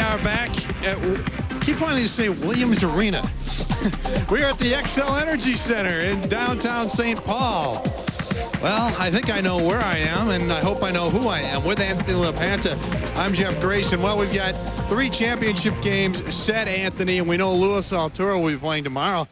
are back at, keep wanting to say Williams Arena. We're at the Xcel Energy Center in downtown St. Paul. Well, I think I know where I am, and I hope I know who I am. With Anthony LaPanta, I'm Jeff Grayson. Well, we've got 3 championship games set, Anthony, and we know Louis Altura will be playing tomorrow.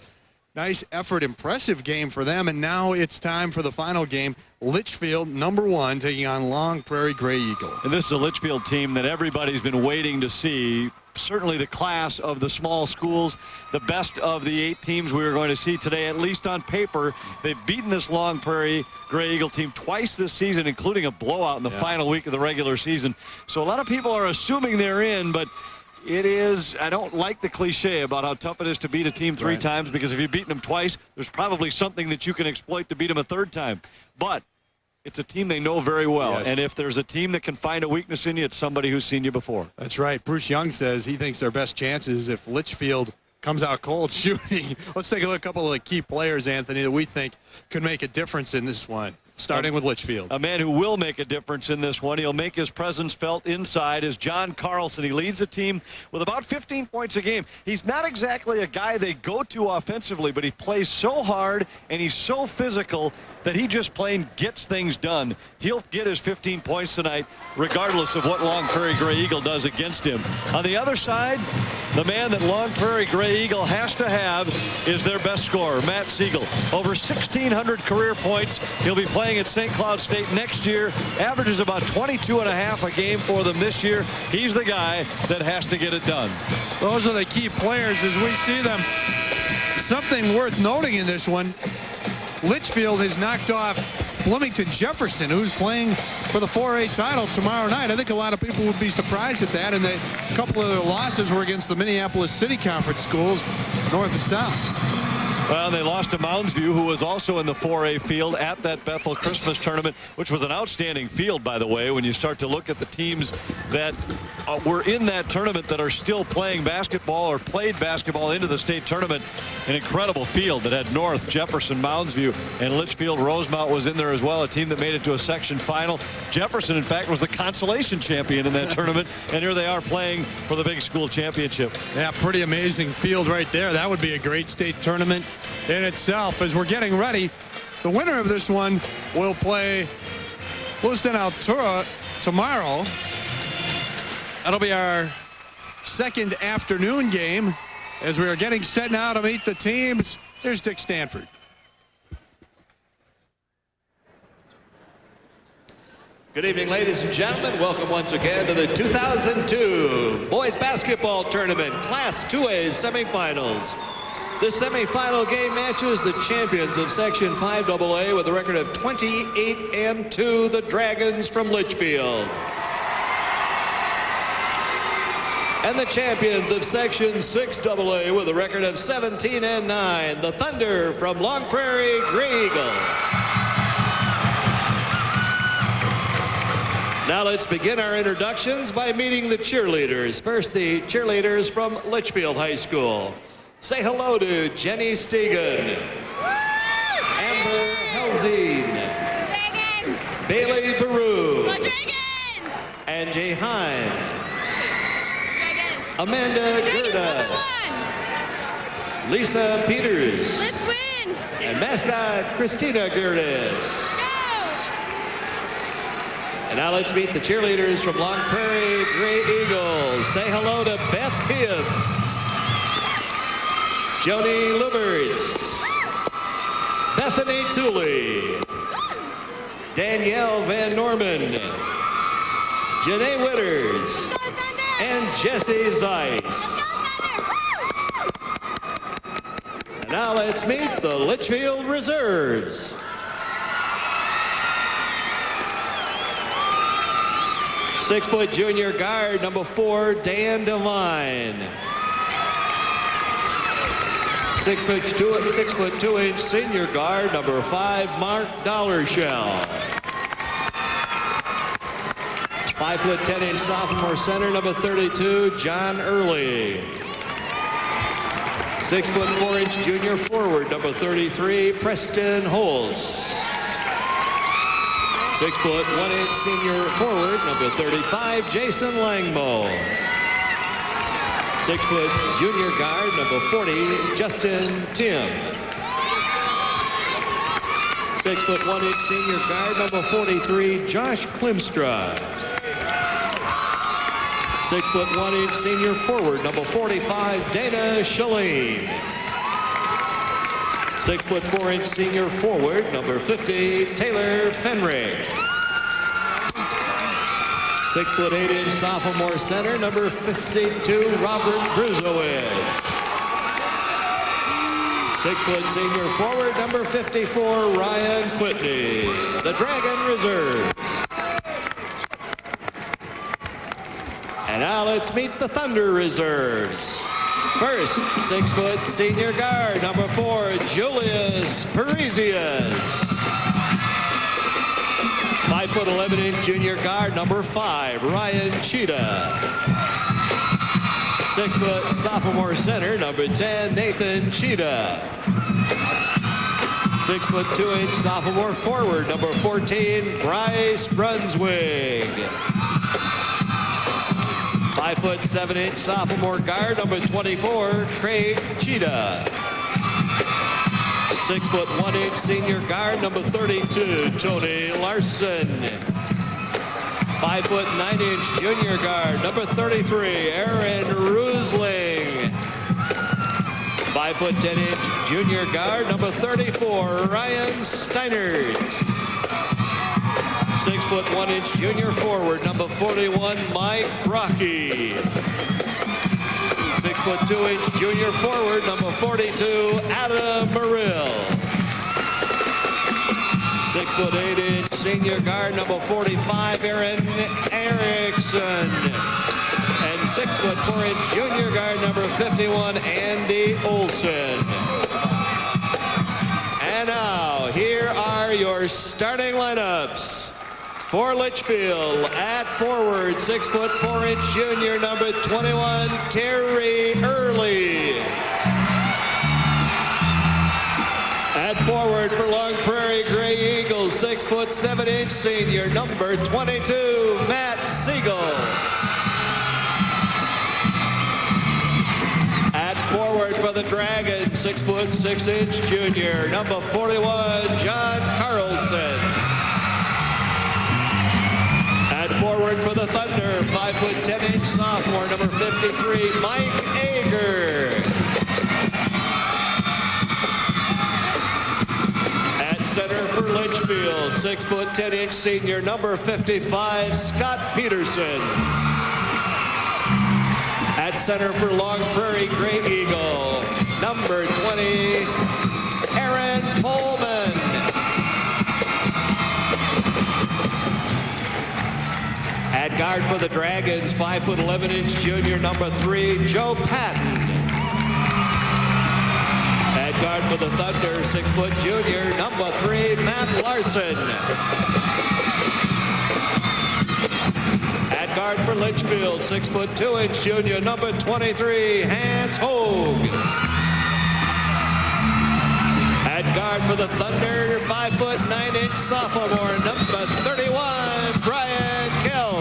Nice effort, impressive game for them, and now it's time for the final game. Litchfield, #1, taking on Long Prairie Gray Eagle. And this is a Litchfield team that everybody's been waiting to see. Certainly the class of the small schools, the best of the 8 teams we are going to see today, at least on paper. They've beaten this Long Prairie Gray Eagle team twice this season, including a blowout in the final week of the regular season. So a lot of people are assuming they're in, but it is, I don't like the cliche about how tough it is to beat a team 3 times, because if you've beaten them twice, there's probably something that you can exploit to beat them a 3rd time. But it's a team they know very well. Yes. And if there's a team that can find a weakness in you, it's somebody who's seen you before. That's right. Bruce Young says he thinks their best chances if Litchfield comes out cold shooting. Let's take a look at a couple of the key players, Anthony, that we think could make a difference in this one. Starting with Litchfield. A man who will make a difference in this one. He'll make his presence felt inside is John Carlson. He leads the team with about 15 points a game. He's not exactly a guy they go to offensively, but he plays so hard and he's so physical that he just plain gets things done. He'll get his 15 points tonight, regardless of what Long Prairie Gray Eagle does against him. On the other side, the man that Long Prairie Gray Eagle has to have is their best scorer, Matt Siegel. Over 1,600 career points. He'll be playing at St. Cloud State next year. Averages about 22.5 a game for them this year. He's the guy that has to get it done. Those are the key players as we see them. Something worth noting in this one, Litchfield has knocked off Bloomington Jefferson, who's playing for the 4A title tomorrow night. I think a lot of people would be surprised at that, and a couple of their losses were against the Minneapolis City Conference schools, north and south. Well, they lost to Mounds View, who was also in the 4A field at that Bethel Christmas tournament, which was an outstanding field, by the way, when you start to look at the teams that were in that tournament that are still playing basketball or played basketball into the state tournament. An incredible field that had North, Jefferson, Mounds View, and Litchfield. Rosemount was in there as well, a team that made it to a section final. Jefferson, in fact, was the consolation champion in that tournament, and here they are playing for the big school championship. Yeah, pretty amazing field right there. That would be a great state tournament in itself. As we're getting ready, the winner of this one will play Lewiston Altura tomorrow. That'll be our second afternoon game as we are getting set now to meet the teams. Here's Dick Stanford. Good evening, ladies and gentlemen. Welcome once again to the 2002 Boys Basketball Tournament Class 2A semifinals. The semifinal game matches the champions of Section 5AA with a record of 28-2, the Dragons from Litchfield. And the champions of Section 6AA with a record of 17-9, the Thunder from Long Prairie Gray Eagle. Now let's begin our introductions by meeting the cheerleaders. First, the cheerleaders from Litchfield High School. Say hello to Jenny Stegan, Amber Helzine, Bailey Baru, and Jay Hine. Amanda Gerdas, Lisa Peters, let's win, and mascot Christina Gerdas. And now let's meet the cheerleaders from Long Prairie Gray Eagles. Say hello to Beth Hibbs, Joni Luberts, Bethany Tooley, Danielle Van Norman, Janae Witters, and Jesse Zeiss. And now let's meet the Litchfield Reserves. Six-foot junior guard, number 4, Dan Devine. 6'2" senior guard, number 5, Mark Dollarshell. 5'10" sophomore center, number 32, John Early. 6'4" junior forward, number 33, Preston Holtz. 6'1" senior forward, number 35, Jason Langmo. 6-foot junior guard, number 40, Justin Tim. 6 foot 1 inch senior guard, number 43, Josh Klimstra. 6 foot 1 inch senior forward, number 45, Dana Shalane. 6 foot 4 inch senior forward, number 50, Taylor Fenrick. 6 foot 8 inch sophomore center, number 52, Robert Bruzowitz. 6 foot senior forward, number 54, Ryan Whitney. The Dragon Reserves. And now let's meet the Thunder Reserves. First, 6 foot senior guard, number 4, Julius Parisius. 5 foot 11 inch junior guard, number 5, Ryan Cheetah. 6 foot sophomore center, number 10, Nathan Cheetah. 6 foot 2 inch sophomore forward, number 14, Bryce Brunswick. 5 foot 7 inch sophomore guard, number 24, Craig Cheetah. 6 foot 1 inch senior guard, number 32, Tony Larson. 5 foot 9 inch junior guard, number 33, Aaron Rusling. 5 foot 10 inch junior guard, number 34, Ryan Steinert. 6 foot 1 inch junior forward, number 41, Mike Brocky. 6 foot 2 inch junior forward, number 42, Adam Murill. 6 foot 8 inch senior guard, number 45, Aaron Erickson. And 6 foot 4 inch junior guard, number 51, Andy Olson. And now, here are your starting lineups. For Litchfield, at forward, 6 foot 4 inch junior, number 21, Terry Early. At forward for Long Prairie Gray Eagles, 6 foot 7 inch senior, number 22, Matt Siegel. At forward for the Dragons, 6 foot 6 inch junior, number 41, John Carlson. At forward for the Thunder, 5 foot 10 inch sophomore, number 53, Mike Ager. At center for Litchfield, 6 foot 10 inch senior, number 55, Scott Peterson. At center for Long Prairie Gray Eagle, number 20, Aaron Pullman. At guard for the Dragons, 5 foot 11 inch junior, number 3, Joe Patton. At guard for the Thunder, 6 foot junior, number 3, Matt Larson. At guard for Litchfield, 6 foot 2 inch junior, number 23, Hans Hogue. At guard for the Thunder, 5 foot 9 inch sophomore, number 31, Brian Kelps.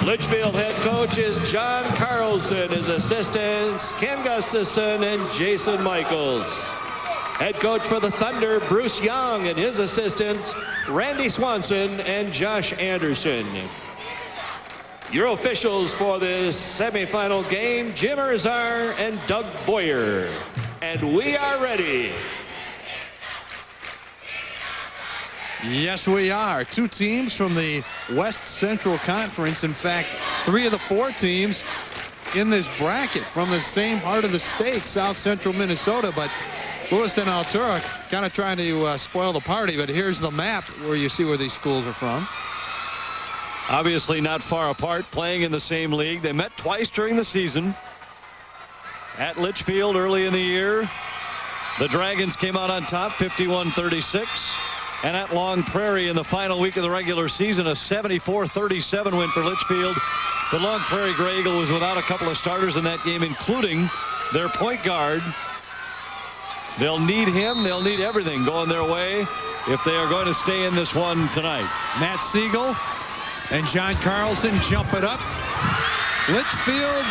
Litchfield head coach is John Carlson. His assistants, Ken Gustafson and Jason Michaels. Head coach for the Thunder, Bruce Young, and his assistants, Randy Swanson and Josh Anderson. Your officials for this semifinal game, Jim Erzar and Doug Boyer. And we are ready. Yes, we are. 2 teams from the West Central Conference. In fact, 3 of the 4 teams in this bracket from the same part of the state, South Central Minnesota. But Lewiston Altura kind of trying to spoil the party. But here's the map where you see where these schools are from. Obviously not far apart, playing in the same league. They met twice during the season. At Litchfield early in the year, the Dragons came out on top, 51-36. And at Long Prairie in the final week of the regular season, a 74-37 win for Litchfield. The Long Prairie Gray Eagle was without a couple of starters in that game, including their point guard. They'll need him. They'll need everything going their way if they are going to stay in this one tonight. Matt Siegel and John Carlson jump it up. Litchfield,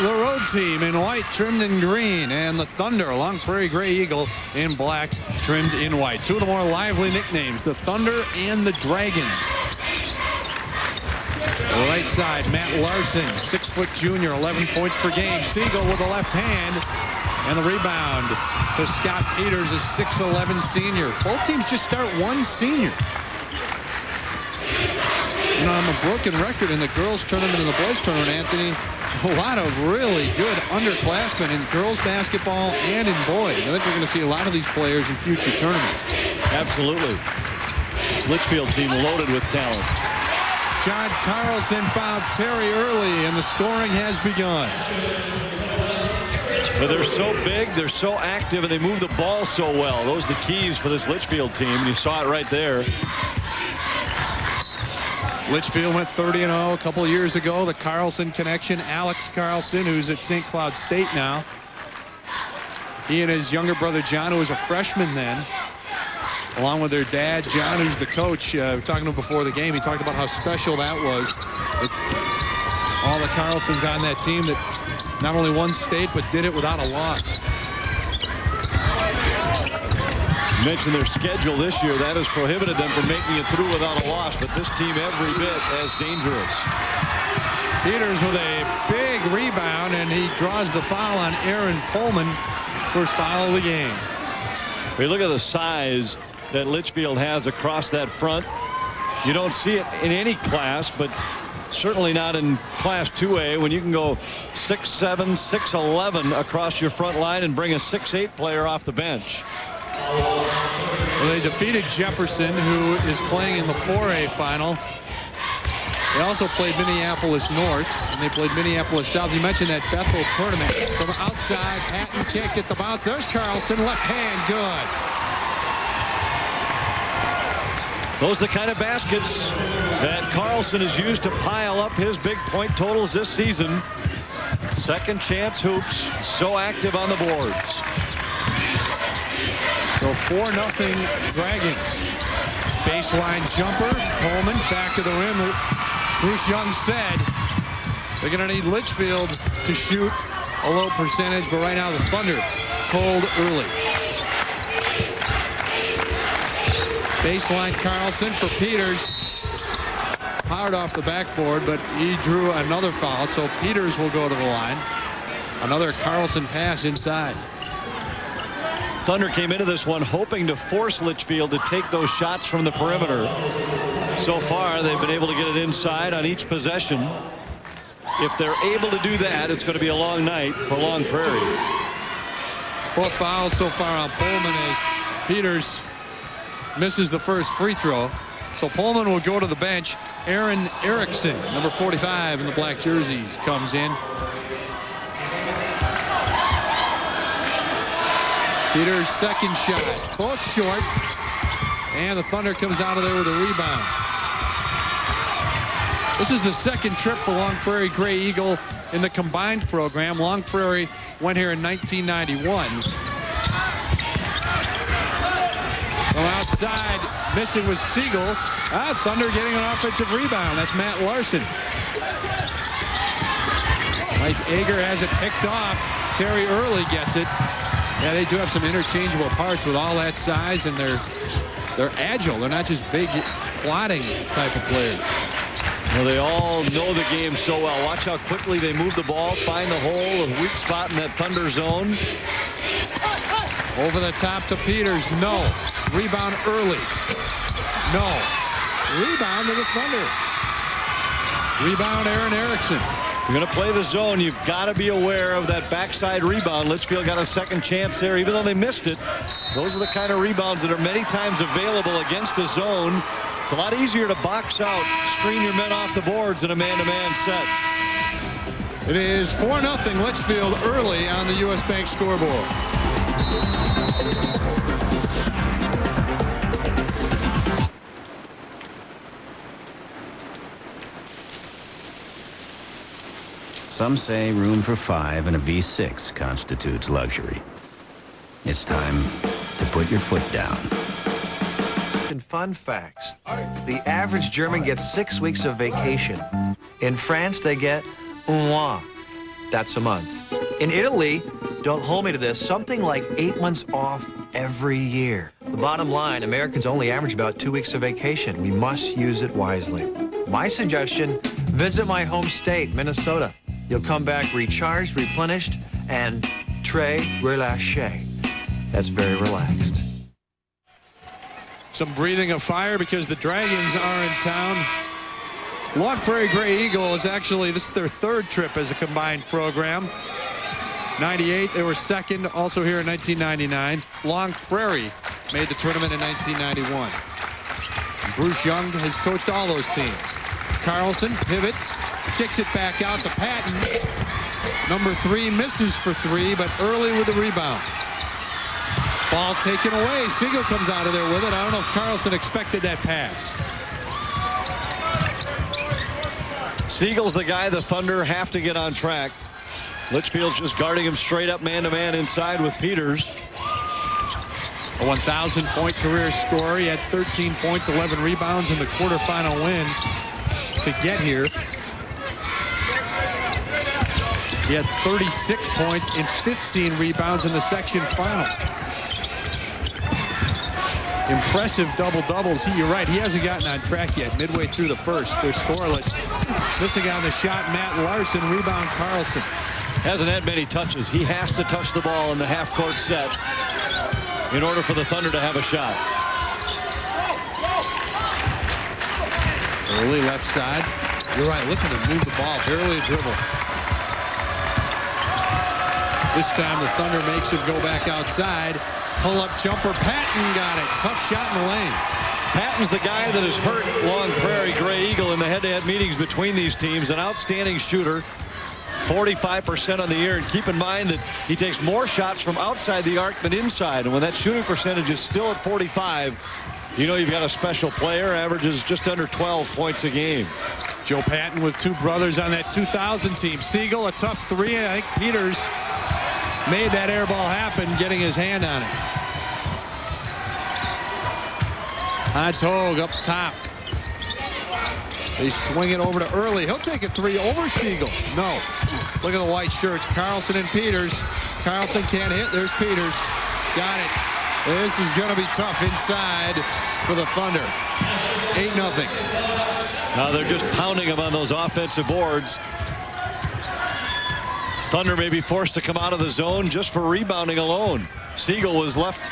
the road team in white trimmed in green, and the Thunder, Long Prairie Gray Eagle in black trimmed in white. Two of the more lively nicknames, the Thunder and the Dragons. Right side, Matt Larson, 6-foot junior, 11 points per game. Siegel with the left hand, and the rebound to Scott Peters, a 6'11 senior. Both teams just start one senior. You know, I'm a broken record in the girls tournament and the boys tournament, Anthony. A lot of really good underclassmen in girls basketball and in boys. I think we're going to see a lot of these players in future tournaments. Absolutely. This Litchfield team loaded with talent. John Carlson fouled Terry Early, and the scoring has begun. But they're so big, they're so active, and they move the ball so well. Those are the keys for this Litchfield team, and you saw it right there. Litchfield went 30-0 a couple of years ago. The Carlson connection, Alex Carlson, who's at St. Cloud State now. He and his younger brother John, who was a freshman then, along with their dad John, who's the coach. We were talking to him before the game. He talked about how special that was. All the Carlsons on that team that not only won state but did it without a loss. You mentioned their schedule this year. That has prohibited them from making it through without a loss, but this team every bit as dangerous. Peters with a big rebound, and he draws the foul on Aaron Pullman. First foul of the game. Hey, look at the size that Litchfield has across that front. You don't see it in any class, but certainly not in Class 2A when you can go 6'7", 6'11" across your front line and bring a 6'8" player off the bench. Well, they defeated Jefferson, who is playing in the 4A final. They also played Minneapolis North, and they played Minneapolis South. You mentioned that Bethel tournament. From outside, Patton kick at the bounce. There's Carlson, left hand, good. Those are the kind of baskets that Carlson has used to pile up his big point totals this season. Second chance hoops, so active on the boards. So 4-0 Dragons. Baseline jumper. Pullman back to the rim. Bruce Young said they're going to need Litchfield to shoot a low percentage, but right now the Thunder cold early. Baseline Carlson for Peters. Powered off the backboard, but he drew another foul, so Peters will go to the line. Another Carlson pass inside. Thunder came into this one hoping to force Litchfield to take those shots from the perimeter. So far, they've been able to get it inside on each possession. If they're able to do that, it's going to be a long night for Long Prairie. 4 fouls so far on Pullman as Peters misses the first free throw. So Pullman will go to the bench. Aaron Erickson, number 45 in the black jerseys, comes in. Peters' second shot, both short, and the Thunder comes out of there with a rebound. This is the second trip for Long Prairie Gray Eagle in the combined program. Long Prairie went here in 1991. From outside, missing was Siegel. Thunder getting an offensive rebound. That's Matt Larson. Mike Ager has it picked off. Terry Early gets it. Yeah, they do have some interchangeable parts with all that size, and they're agile. They're not just big, plotting type of players. Well, they all know the game so well. Watch how quickly they move the ball, find the hole, a weak spot in that Thunder zone. Over the top to Peters. No. Rebound Early. No. Rebound to the Thunder. Rebound Aaron Erickson. You're going to play the zone. You've got to be aware of that backside rebound. Litchfield got a second chance there, even though they missed it. Those are the kind of rebounds that are many times available against a zone. It's a lot easier to box out, screen your men off the boards in a man-to-man set. It is 4-0 Litchfield early on the U.S. Bank scoreboard. Some say room for 5 in a V6 constitutes luxury. It's time to put your foot down. And fun facts. The average German gets 6 weeks of vacation. In France, they get Un mois. That's a month. In Italy, don't hold me to this, something like 8 months off every year. The bottom line, Americans only average about 2 weeks of vacation. We must use it wisely. My suggestion, visit my home state, Minnesota. You'll come back recharged, replenished, and très relâché. That's very relaxed. Some breathing of fire because the Dragons are in town. Long Prairie Gray Eagle is actually, this is their third trip as a combined program. 98, they were second, also here in 1999. Long Prairie made the tournament in 1991. And Bruce Young has coached all those teams. Carlson pivots, kicks it back out to Patton. Number 3 misses for 3, but early with the rebound. Ball taken away. Siegel comes out of there with it. I don't know if Carlson expected that pass. Siegel's the guy the Thunder have to get on track. Litchfield's just guarding him straight up man-to-man inside with Peters. A 1,000-point career scorer. He had 13 points, 11 rebounds in the quarterfinal win to get here. He had 36 points and 15 rebounds in the section final. Impressive double-doubles. You're right, he hasn't gotten on track yet. Midway through the first, they're scoreless. Missing on the shot, Matt Larson. Rebound, Carlson. Hasn't had many touches. He has to touch the ball in the half-court set in order for the Thunder to have a shot. Early left side. You're right, look at him move the ball. Barely a dribble. This time the Thunder makes him go back outside. Pull-up jumper. Patton got it. Tough shot in the lane. Patton's the guy that has hurt Long Prairie Gray Eagle in the head-to-head meetings between these teams. An outstanding shooter. 45% on the year, and keep in mind that he takes more shots from outside the arc than inside, and when that shooting percentage is still at 45, you know you've got a special player. Averages just under 12 points a game. Joe Patton with 2 brothers on that 2000 team. Siegel, a tough 3. I think Peters made that air ball happen, getting his hand on it. Hans Hogue up top. They swing it over to Early. He'll take a 3 over Siegel. No. Look at the white shirts. Carlson and Peters. Carlson can't hit. There's Peters. Got it. This is going to be tough inside for the Thunder. 8-0. Now they're just pounding him on those offensive boards. Thunder may be forced to come out of the zone just for rebounding alone. Siegel was left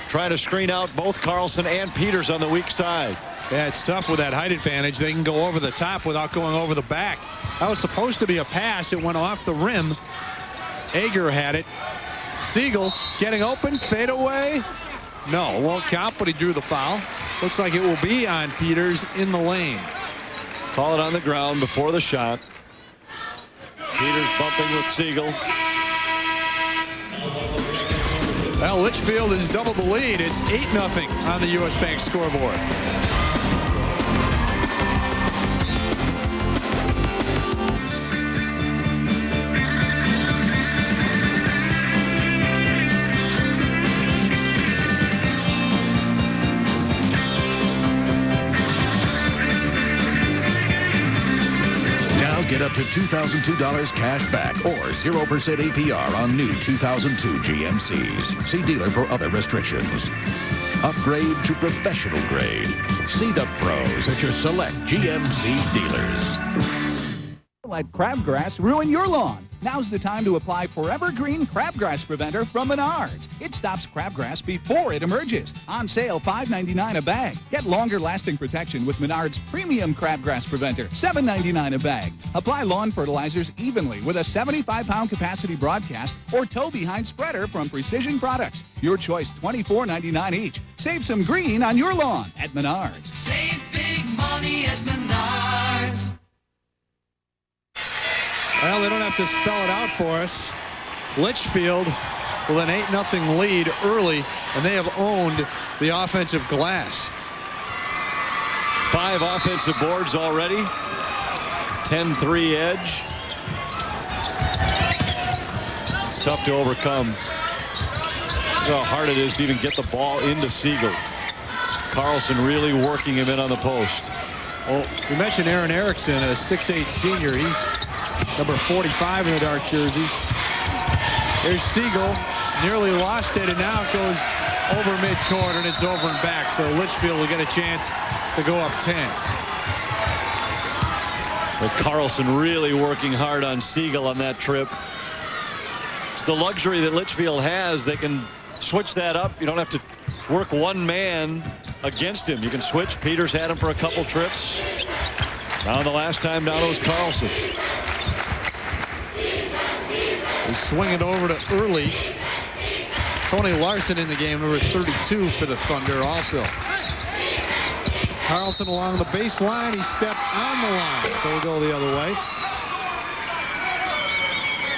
trying to screen out both Carlson and Peters on the weak side. Yeah, it's tough with that height advantage. They can go over the top without going over the back. That was supposed to be a pass. It went off the rim. Ager had it. Siegel getting open. Fade away. No, won't count, but he drew the foul. Looks like it will be on Peters in the lane. Call it on the ground before the shot. Peters bumping with Siegel. Well, Litchfield has doubled the lead. It's 8-0 on the U.S. Bank scoreboard. Get up to $2,002 cash back or 0% APR on new 2002 GMCs. See dealer for other restrictions. Upgrade to professional grade. See the pros at your select GMC dealers. Let crabgrass ruin your lawn. Now's the time to apply Forever Green Crabgrass Preventer from Menards. It stops crabgrass before it emerges. On sale, $5.99 a bag. Get longer-lasting protection with Menards Premium Crabgrass Preventer, $7.99 a bag. Apply lawn fertilizers evenly with a 75-pound capacity broadcast or toe-behind spreader from Precision Products. Your choice, $24.99 each. Save some green on your lawn at Menards. Save big money at Menards. Well, they don't have to spell it out for us. Litchfield with an 8-0 lead early, and they have owned the offensive glass. 5 offensive boards already. 10-3 edge. It's tough to overcome. Look how hard it is to even get the ball into Siegel. Carlson really working him in on the post. Well, we mentioned Aaron Erickson, a 6'8 senior. He's number 45 in the dark jerseys. There's Siegel, nearly lost it, and now it goes over midcourt, and it's over and back. So Litchfield will get a chance to go up 10. But Carlson really working hard on Siegel on that trip. It's the luxury that Litchfield has. They can switch that up. You don't have to work one man against him. You can switch. Peters had him for a couple trips. Now the last time down it was Carlson. They swing it over to Early. Tony Larson in the game, number 32 for the Thunder also. Carlson along the baseline. He stepped on the line, so we'll go the other way.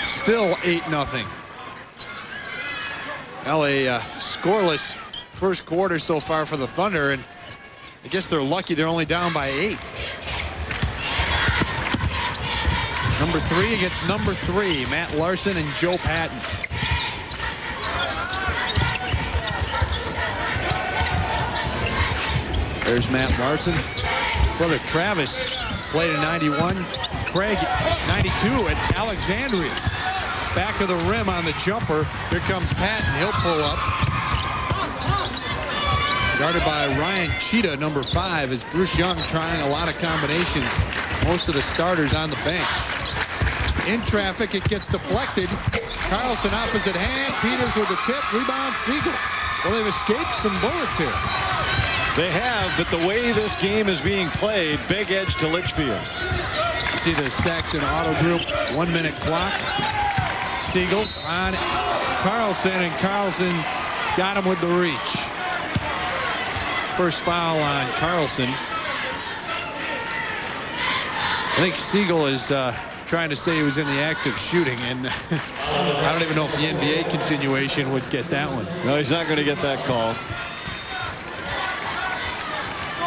Still 8-0. LA scoreless first quarter so far for the Thunder, and I guess they're lucky they're only down by 8. Number 3 against number 3, Matt Larson and Joe Patton. There's Matt Larson. Brother Travis played in 91. Craig 92 at Alexandria. Back of the rim on the jumper. Here comes Patton. He'll pull up. Guarded by Ryan Cheetah, number 5, as Bruce Young trying a lot of combinations. Most of the starters on the bench. In traffic, it gets deflected. Carlson opposite hand. Peters with the tip. Rebound, Siegel. Well, they've escaped some bullets here. They have, but the way this game is being played, big edge to Litchfield. You see the Saxon Auto Group 1 minute clock. Siegel on Carlson, and Carlson got him with the reach. First foul on Carlson. I think Siegel is trying to say he was in the act of shooting, and I don't even know if the NBA continuation would get that one. No, he's not going to get that call.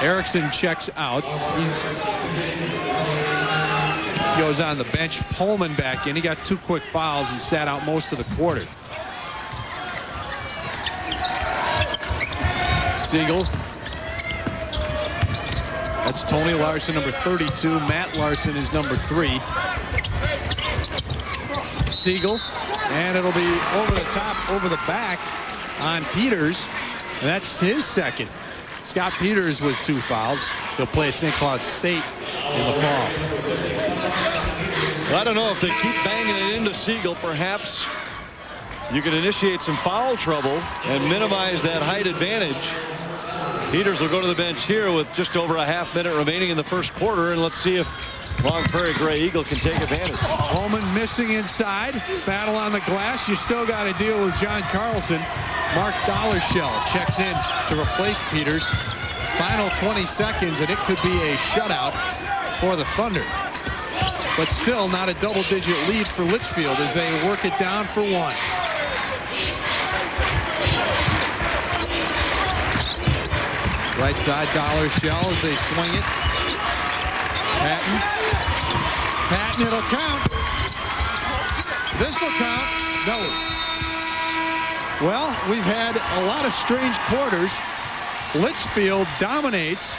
Erickson checks out. He goes on the bench. Pullman back in. He got 2 quick fouls and sat out most of the quarter. Siegel. That's Tony Larson, number 32. Matt Larson is number 3. Siegel. And it'll be over the top, over the back on Peters. And that's his second. Scott Peters with 2 fouls. He'll play at St. Cloud State in the fall. Well, I don't know if they keep banging it into Siegel. Perhaps you can initiate some foul trouble and minimize that height advantage. Peters will go to the bench here with just over a half minute remaining in the first quarter, and let's see if Long Prairie Gray Eagle can take advantage. Holman missing inside. Battle on the glass. You still got to deal with John Carlson. Mark Dollarshell checks in to replace Peters. Final 20 seconds, and it could be a shutout for the Thunder. But still not a double-digit lead for Litchfield as they work it down for 1. Right side, Dollarshell as they swing it. Patton. Patton, it'll count. This will count. No. Well, we've had a lot of strange quarters. Litchfield dominates,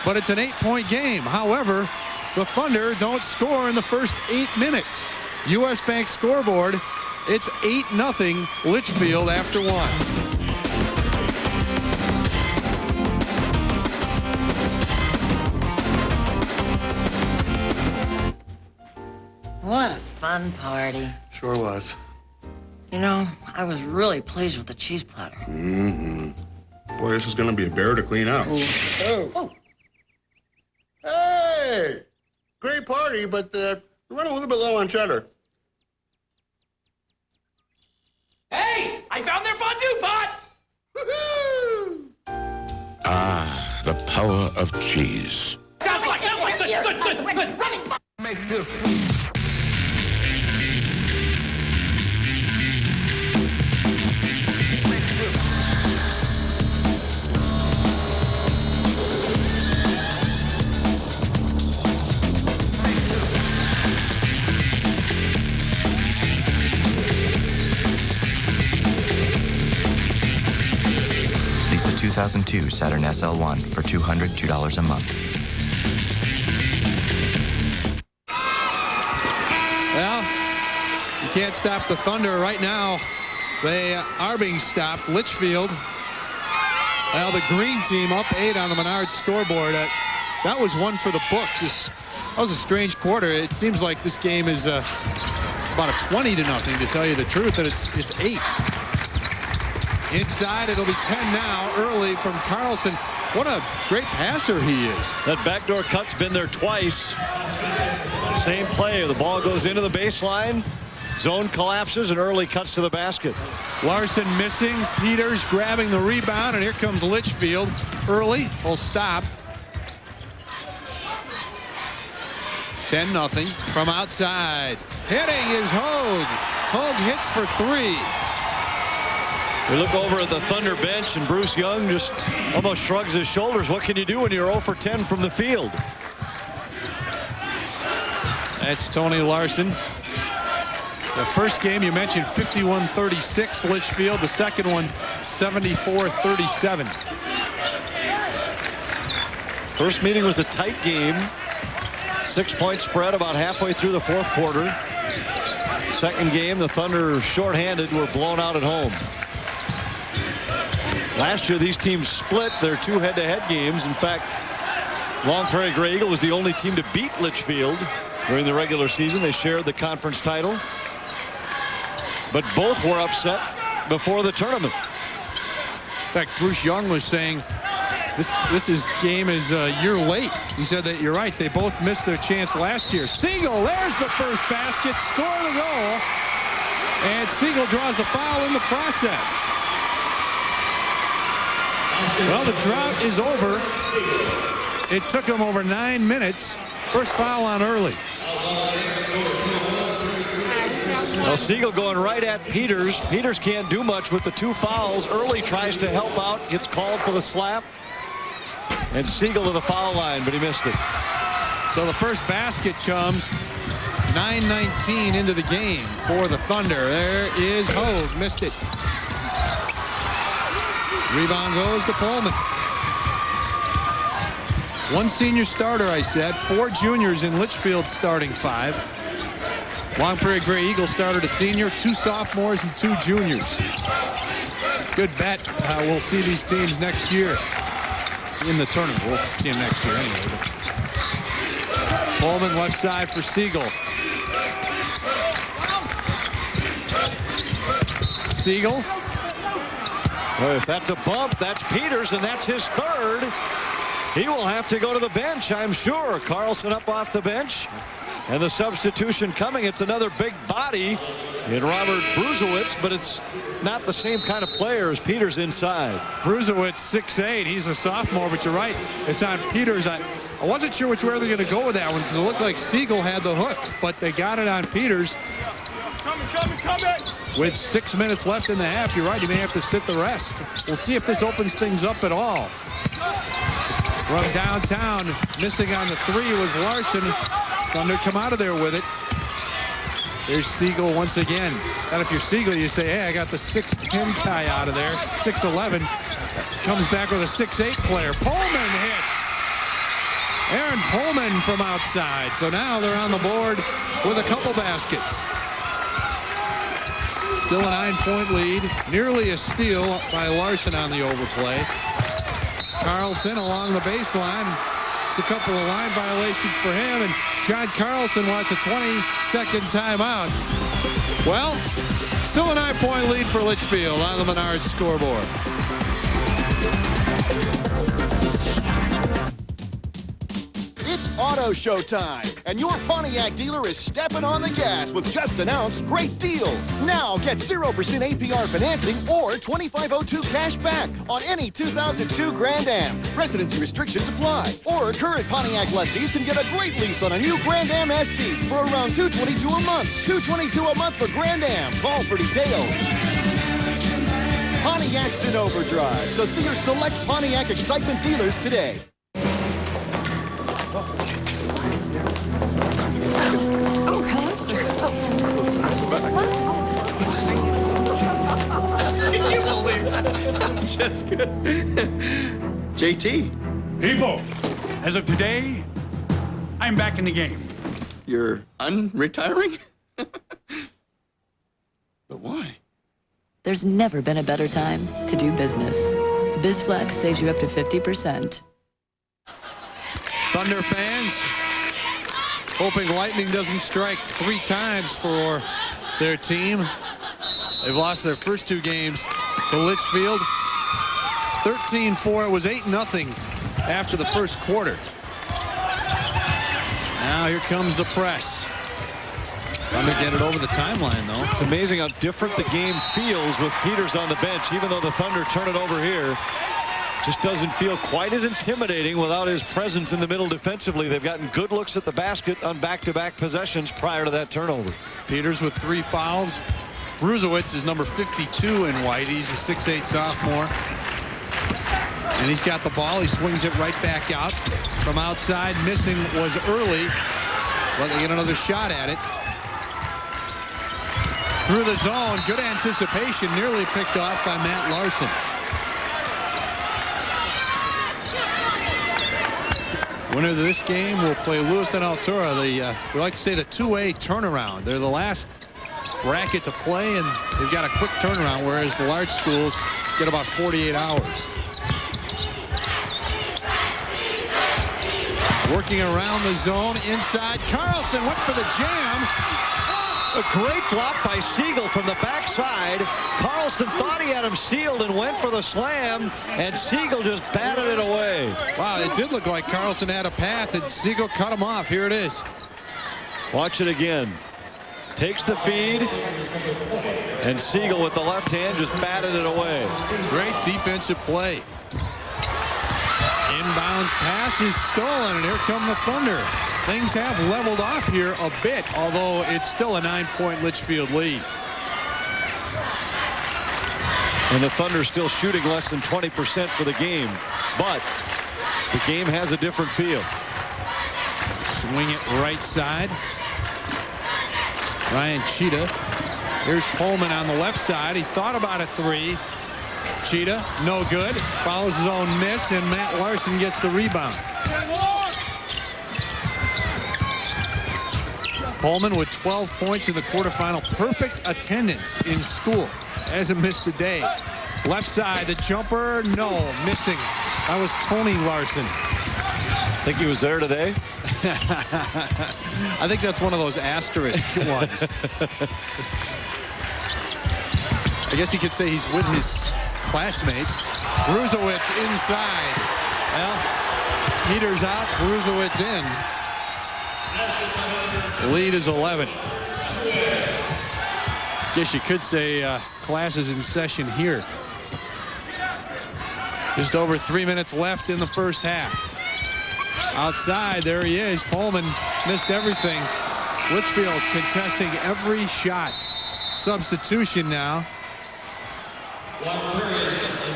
but it's an 8-point game. However, the Thunder don't score in the first 8 minutes. U.S. Bank scoreboard, it's 8-0 Litchfield after 1. What a fun party. Sure was. You know, I was really pleased with the cheese platter. Mm-hmm. Boy, this is going to be a bear to clean up. Oh. Hey! Great party, but we're running a little bit low on cheddar. Hey, I found their fondue pot! Woo-hoo! Ah, the power of cheese. Sounds like good. Running. Make this. Lease a 2002 Saturn SL1 for $202 a month. can't stop the Thunder right now. They are being stopped. Litchfield. Well, the green team up 8 on the Menards scoreboard. That was one for the books. That was a strange quarter. It seems like this game is about a 20-0 to tell you the truth, and it's 8. Inside, it'll be 10 now. Early from Carlson. What a great passer he is. That backdoor cut's been there twice. Same play. The ball goes into the baseline. Zone collapses and Early cuts to the basket. Larson missing. Peters grabbing the rebound, and here comes Litchfield. Early will stop. 10-0 from outside. Hitting is Hogue. Hogue hits for 3. We look over at the Thunder bench, and Bruce Young just almost shrugs his shoulders. What can you do when you're 0 for 10 from the field? That's Tony Larson. The first game you mentioned 51-36 Litchfield. The second one 74-37. First meeting was a tight game. 6-point spread about halfway through the fourth quarter. Second game, the Thunder shorthanded were blown out at home. Last year, these teams split their 2 head-to-head games. In fact, Long Prairie Grey Eagle was the only team to beat Litchfield during the regular season. They shared the conference title. But both were upset before the tournament. In fact, Bruce Young was saying this game is a year late. He said that you're right. They both missed their chance last year. Siegel, there's the first basket. Score the goal. And Siegel draws a foul in the process. Well, the drought is over. It took him over 9 minutes. First foul on Early. Well, Siegel going right at Peters. Peters can't do much with the 2 fouls. Early tries to help out, gets called for the slap. And Siegel to the foul line, but he missed it. So the first basket comes 9:19 into the game for the Thunder. There is Hogue, missed it. Rebound goes to Pullman. 1 senior starter, I said. 4 juniors in Litchfield's starting 5. Long Prairie Grey Eagle started a senior, 2 sophomores, and 2 juniors. Good bet. We'll see these teams next year in the tournament. We'll see them next year anyway. But Pullman left side for Siegel. Siegel. Well, if that's a bump, that's Peters, and that's his 3rd. He will have to go to the bench, I'm sure. Carlson up off the bench. And the substitution coming. It's another big body in Robert Bruzewitz, but it's not the same kind of player as Peters inside. Bruzewitz 6'8". He's a sophomore, but you're right. It's on Peters. I wasn't sure which way they're going to go with that one because it looked like Siegel had the hook, but they got it on Peters. Coming. With 6 minutes left in the half, you're right. You may have to sit the rest. We'll see if this opens things up at all. From downtown, missing on the 3 was Larson. Thunder come out of there with it. There's Siegel once again. And if you're Siegel, you say, hey, I got the 6'10" guy out of there. 6'11". Comes back with a 6'8" player. Pullman hits. Aaron Pullman from outside. So now they're on the board with a couple baskets. Still a 9-point lead. Nearly a steal by Larson on the overplay. Carlson along the baseline. It's a couple of line violations for him, and John Carlson wants a 20-second timeout. Well, still a 9-point lead for Litchfield on the Menards scoreboard. It's Auto Show time, and your Pontiac dealer is stepping on the gas with just announced great deals. Now get 0% APR financing or 2502 cash back on any 2002 Grand Am. Residency restrictions apply. Or current Pontiac lessees can get a great lease on a new Grand Am SC for around $222 a month. $222 a month for Grand Am. Call for details. Pontiac's in overdrive, so see your select Pontiac Excitement dealers today. Oh, hello, sir. Can you believe that? I'm just good. JT. People, as of today, I'm back in the game. You're unretiring? Why? There's never been a better time to do business. BizFlex saves you up to 50%. Thunder fans hoping lightning doesn't strike 3 times for their team. They've lost their first 2 games to Litchfield. 13-4. It was 8-0 after the first quarter. Now here comes the press. Thunder get it over the timeline, though. It's amazing how different the game feels with Peters on the bench. Even though the Thunder turn it over here, just doesn't feel quite as intimidating without his presence in the middle defensively. They've gotten good looks at the basket on back-to-back possessions prior to that turnover. Peters with 3 fouls. Bruzewicz is number 52 in white. He's a 6'8 sophomore. And he's got the ball. He swings it right back out from outside. Missing was early, but they get another shot at it. Through the zone. Good anticipation. Nearly picked off by Matt Larson. Winner of this game will play Lewiston Altura. We like to say the 2A turnaround. They're the last bracket to play, and they've got a quick turnaround, whereas the large schools get about 48 hours. Working around the zone inside. Carlson went for the jam. A great block by Siegel from the backside. Carlson thought he had him sealed and went for the slam, and Siegel just batted it away. Wow, it did look like Carlson had a path, and Siegel cut him off. Here it is. Watch it again. Takes the feed, and Siegel with the left hand just batted it away. Great defensive play. Inbounds pass is stolen, and here come the Thunder. Things have leveled off here a bit, although it's still a 9-point Litchfield lead. And the Thunder still shooting less than 20% for the game, but the game has a different feel. Swing it right side. Ryan Cheetah. Here's Pullman on the left side. He thought about a 3. Cheetah, no good. Follows his own miss, and Matt Larson gets the rebound. Pullman with 12 points in the quarterfinal. Perfect attendance in school. Hasn't missed a day. Left side, the jumper, no, missing. That was Tony Larson. Think he was there today? I think that's one of those asterisk ones. I guess you could say he's with his classmates. Bruzewicz inside. Well, Peters out, Bruzewicz in. The lead is 11. Guess you could say class is in session here. Just over 3 minutes left in the first half. Outside, there he is. Pullman missed everything. Litchfield contesting every shot. Substitution now.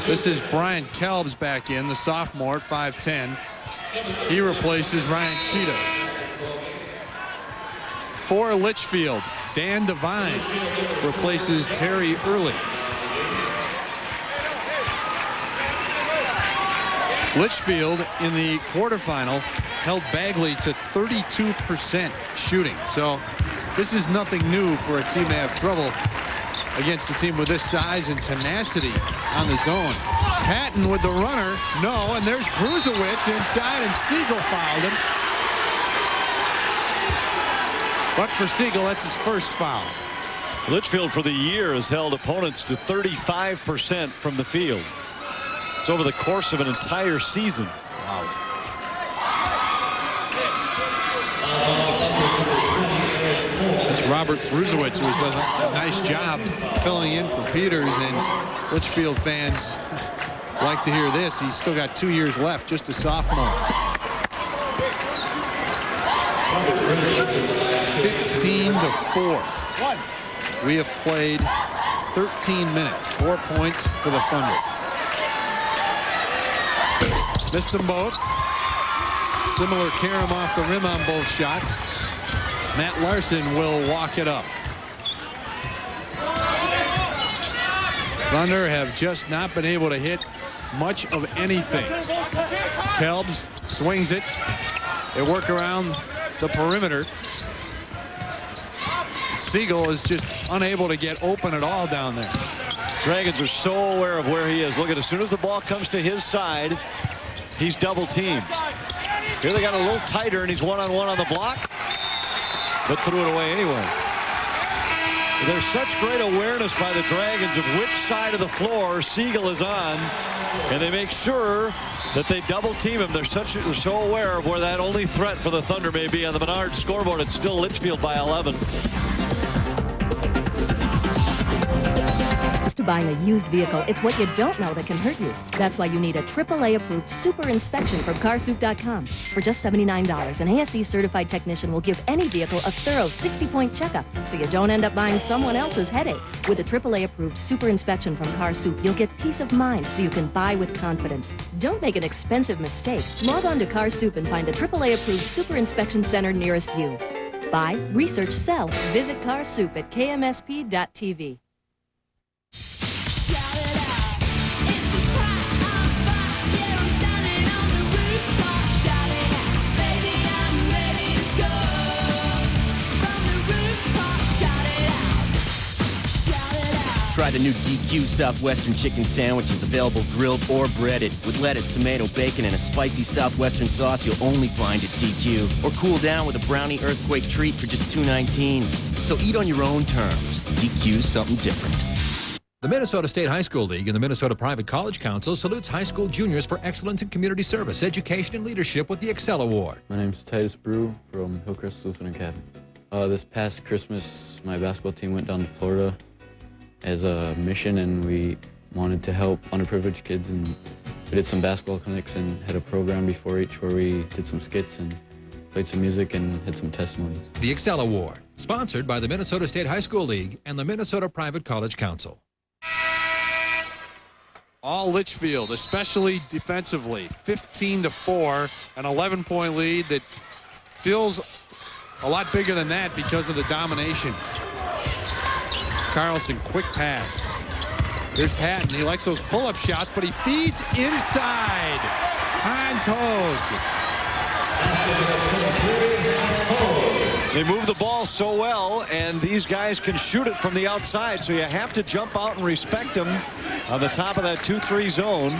This is Brian Kelbs back in, the sophomore, 5'10". He replaces Ryan Cheetah. For Litchfield, Dan Devine replaces Terry Early. Litchfield in the quarterfinal held Bagley to 32% shooting. So this is nothing new for a team to have trouble against a team with this size and tenacity on the zone. Patton with the runner, no, and there's Bruzewicz inside, and Siegel fouled him. But for Siegel, that's his first foul. Litchfield for the year has held opponents to 35% from the field. It's over the course of an entire season. Wow. That's Robert Bruzewicz, who has done a nice job filling in for Peters, and Litchfield fans like to hear this. He's still got 2 years left, just a sophomore. 15-4. We have played 13 minutes. 4 points for the Thunder. Missed them both. Similar carom off the rim on both shots. Matt Larson will walk it up. Thunder have just not been able to hit much of anything. Kelbs swings it. They work around the perimeter. Siegel is just unable to get open at all down there. Dragons are so aware of where he is. Look at, as soon as the ball comes to his side, he's double teamed. Here they got a little tighter, and he's one-on-one on the block, but threw it away anyway. There's such great awareness by the Dragons of which side of the floor Siegel is on, and they make sure that they double team him. They're so aware of where that only threat for the Thunder may be. On the Menard scoreboard, it's still Litchfield by 11. To buying a used vehicle, it's what you don't know that can hurt you. That's why you need a AAA-approved super inspection from CarSoup.com. For just $79, an ASE certified technician will give any vehicle a thorough 60-point checkup, so you don't end up buying someone else's headache. With a AAA-approved super inspection from CarSoup, you'll get peace of mind so you can buy with confidence. Don't make an expensive mistake. Log on to CarSoup and find a AAA-approved super inspection center nearest you. Buy, research, sell. Visit CarSoup at kmsp.tv. Try the new DQ Southwestern Chicken Sandwich. It's available grilled or breaded with lettuce, tomato, bacon, and a spicy Southwestern sauce you'll only find at DQ. Or cool down with a brownie earthquake treat for just $2.19. So eat on your own terms. DQ's something different. The Minnesota State High School League and the Minnesota Private College Council salutes high school juniors for excellence in community service, education, and leadership with the Excel Award. My name's Titus Brew from Hillcrest Lutheran Academy. This past Christmas, my basketball team went down to Florida as a mission, and we wanted to help underprivileged kids, and we did some basketball clinics and had a program before each where we did some skits and played some music and had some testimonies. The Excel Award, sponsored by the Minnesota State High School League and the Minnesota Private College Council. All Litchfield, especially defensively. 15-4, an 11-point lead that feels a lot bigger than that because of the domination. Carlson, quick pass. Here's Patton. He likes those pull-up shots, but he feeds inside. Hans Hogue. They move the ball so well, and these guys can shoot it from the outside, so you have to jump out and respect them on the top of that 2-3 zone.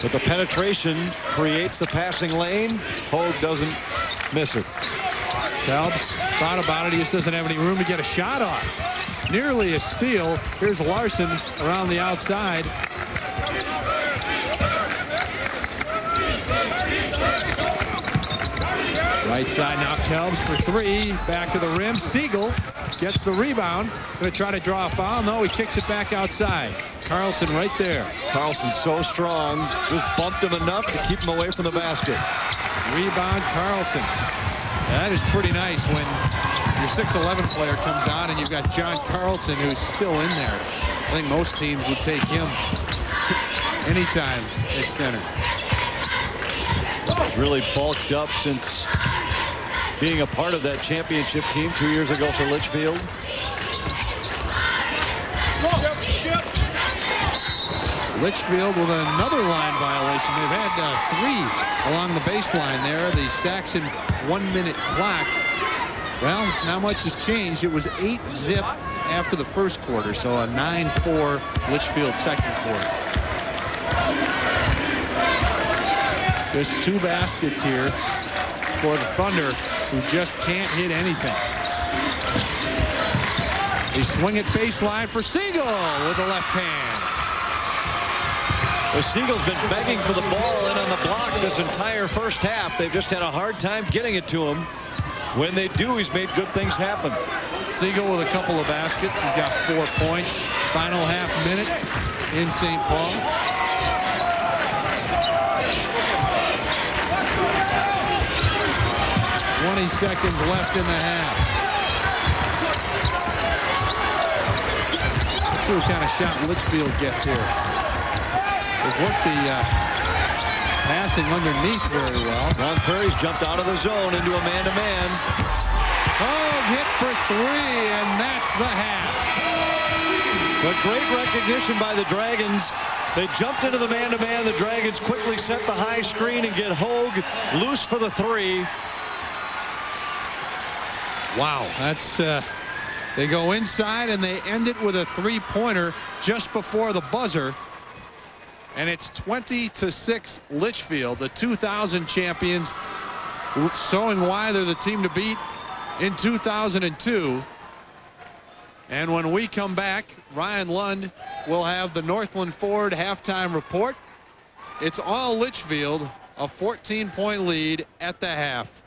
But the penetration creates the passing lane. Hogue doesn't miss it. Kelbs thought about it. He just doesn't have any room to get a shot off. Nearly a steal. Here's Larson around the outside. Right side now, Kelbs for three. Back to the rim. Siegel gets the rebound. Going to try to draw a foul. No, he kicks it back outside. Carlson right there. Carlson's so strong. Just bumped him enough to keep him away from the basket. Rebound, Carlson. That is pretty nice when your 6'11" player comes on and you've got John Carlson who's still in there. I think most teams would take him anytime at center. He's really bulked up since being a part of that championship team 2 years ago for Litchfield. Litchfield with another line violation. They've had three along the baseline there. The Saxon 1-minute clock. Well, not much has changed. It was 8-zip after the first quarter, so a 9-4 Litchfield second quarter. There's two baskets here for the Thunder, who just can't hit anything. They swing it baseline for Siegel with the left hand. Well, Siegel's been begging for the ball in on the block this entire first half. They've just had a hard time getting it to him. When they do, he's made good things happen. Siegel with a couple of baskets. He's got 4 points. Final half minute in St. Paul. .20 seconds left in the half. Let's see what kind of shot Litchfield gets here. They've worked the passing underneath very well. Ron Prairie's jumped out of the zone into a man-to-man. Oh, hit for three, and that's the half. But great recognition by the Dragons. They jumped into the man-to-man. The Dragons quickly set the high screen and get Hogue loose for the three. Wow, that's they go inside and they end it with a three-pointer just before the buzzer. And it's 20-6 Litchfield, the 2000 champions, showing why they're the team to beat in 2002. And when we come back, Ryan Lund will have the Northland Ford halftime report. It's all Litchfield, a 14-point lead at the half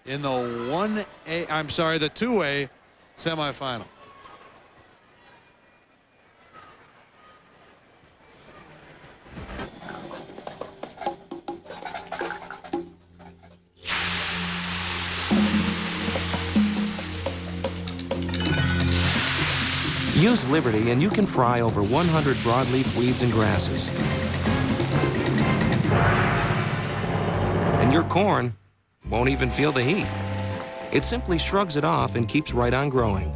in the 2A semifinal. Use Liberty and you can fry over 100 broadleaf weeds and grasses. And your corn won't even feel the heat. It simply shrugs it off and keeps right on growing.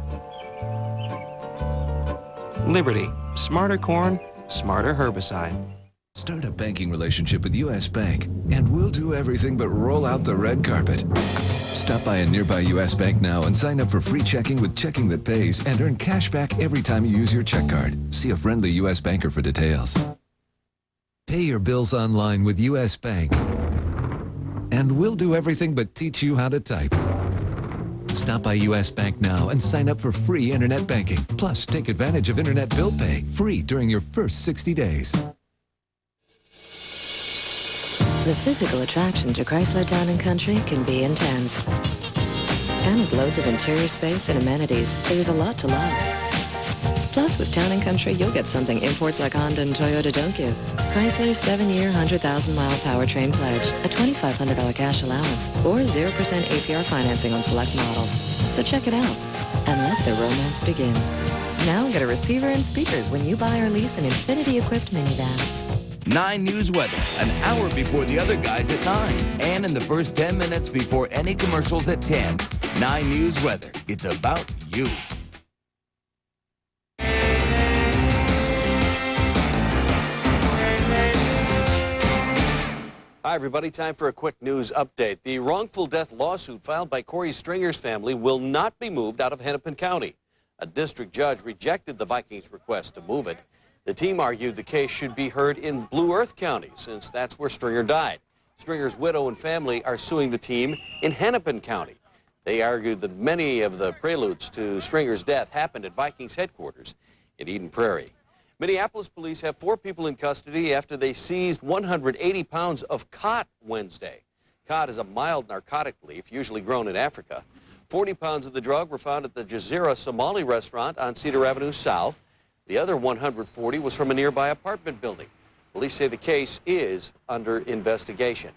Liberty, smarter corn, smarter herbicide. Start a banking relationship with U.S. Bank, and we'll do everything but roll out the red carpet. Stop by a nearby U.S. Bank now and sign up for free checking with Checking That Pays and earn cash back every time you use your check card. See a friendly U.S. banker for details. Pay your bills online with U.S. Bank, and we'll do everything but teach you how to type. Stop by U.S. Bank now and sign up for free internet banking. Plus, take advantage of internet bill pay free during your first 60 days. The physical attraction to Chrysler Town & Country can be intense. And with loads of interior space and amenities, there's a lot to love. Plus, with Town & Country, you'll get something imports like Honda and Toyota don't give. Chrysler's 7-year, 100,000-mile powertrain pledge, a $2,500 cash allowance, or 0% APR financing on select models. So check it out and let the romance begin. Now get a receiver and speakers when you buy or lease an Infinity-equipped minivan. 9 News weather, an hour before the other guys at 9. And in the first 10 minutes before any commercials at 10. 9 News weather. It's about you. Hi, everybody. Time for a quick news update. The wrongful death lawsuit filed by Corey Stringer's family will not be moved out of Hennepin County. A district judge rejected the Vikings' request to move it. The team argued the case should be heard in Blue Earth County, since that's where Stringer died. Stringer's widow and family are suing the team in Hennepin County. They argued that many of the preludes to Stringer's death happened at Vikings headquarters in Eden Prairie. Minneapolis police have 4 people in custody after they seized 180 pounds of khat Wednesday. Khat is a mild narcotic leaf, usually grown in Africa. 40 pounds of the drug were found at the Jazeera Somali restaurant on Cedar Avenue South. The other 140 was from a nearby apartment building. Police say the case is under investigation.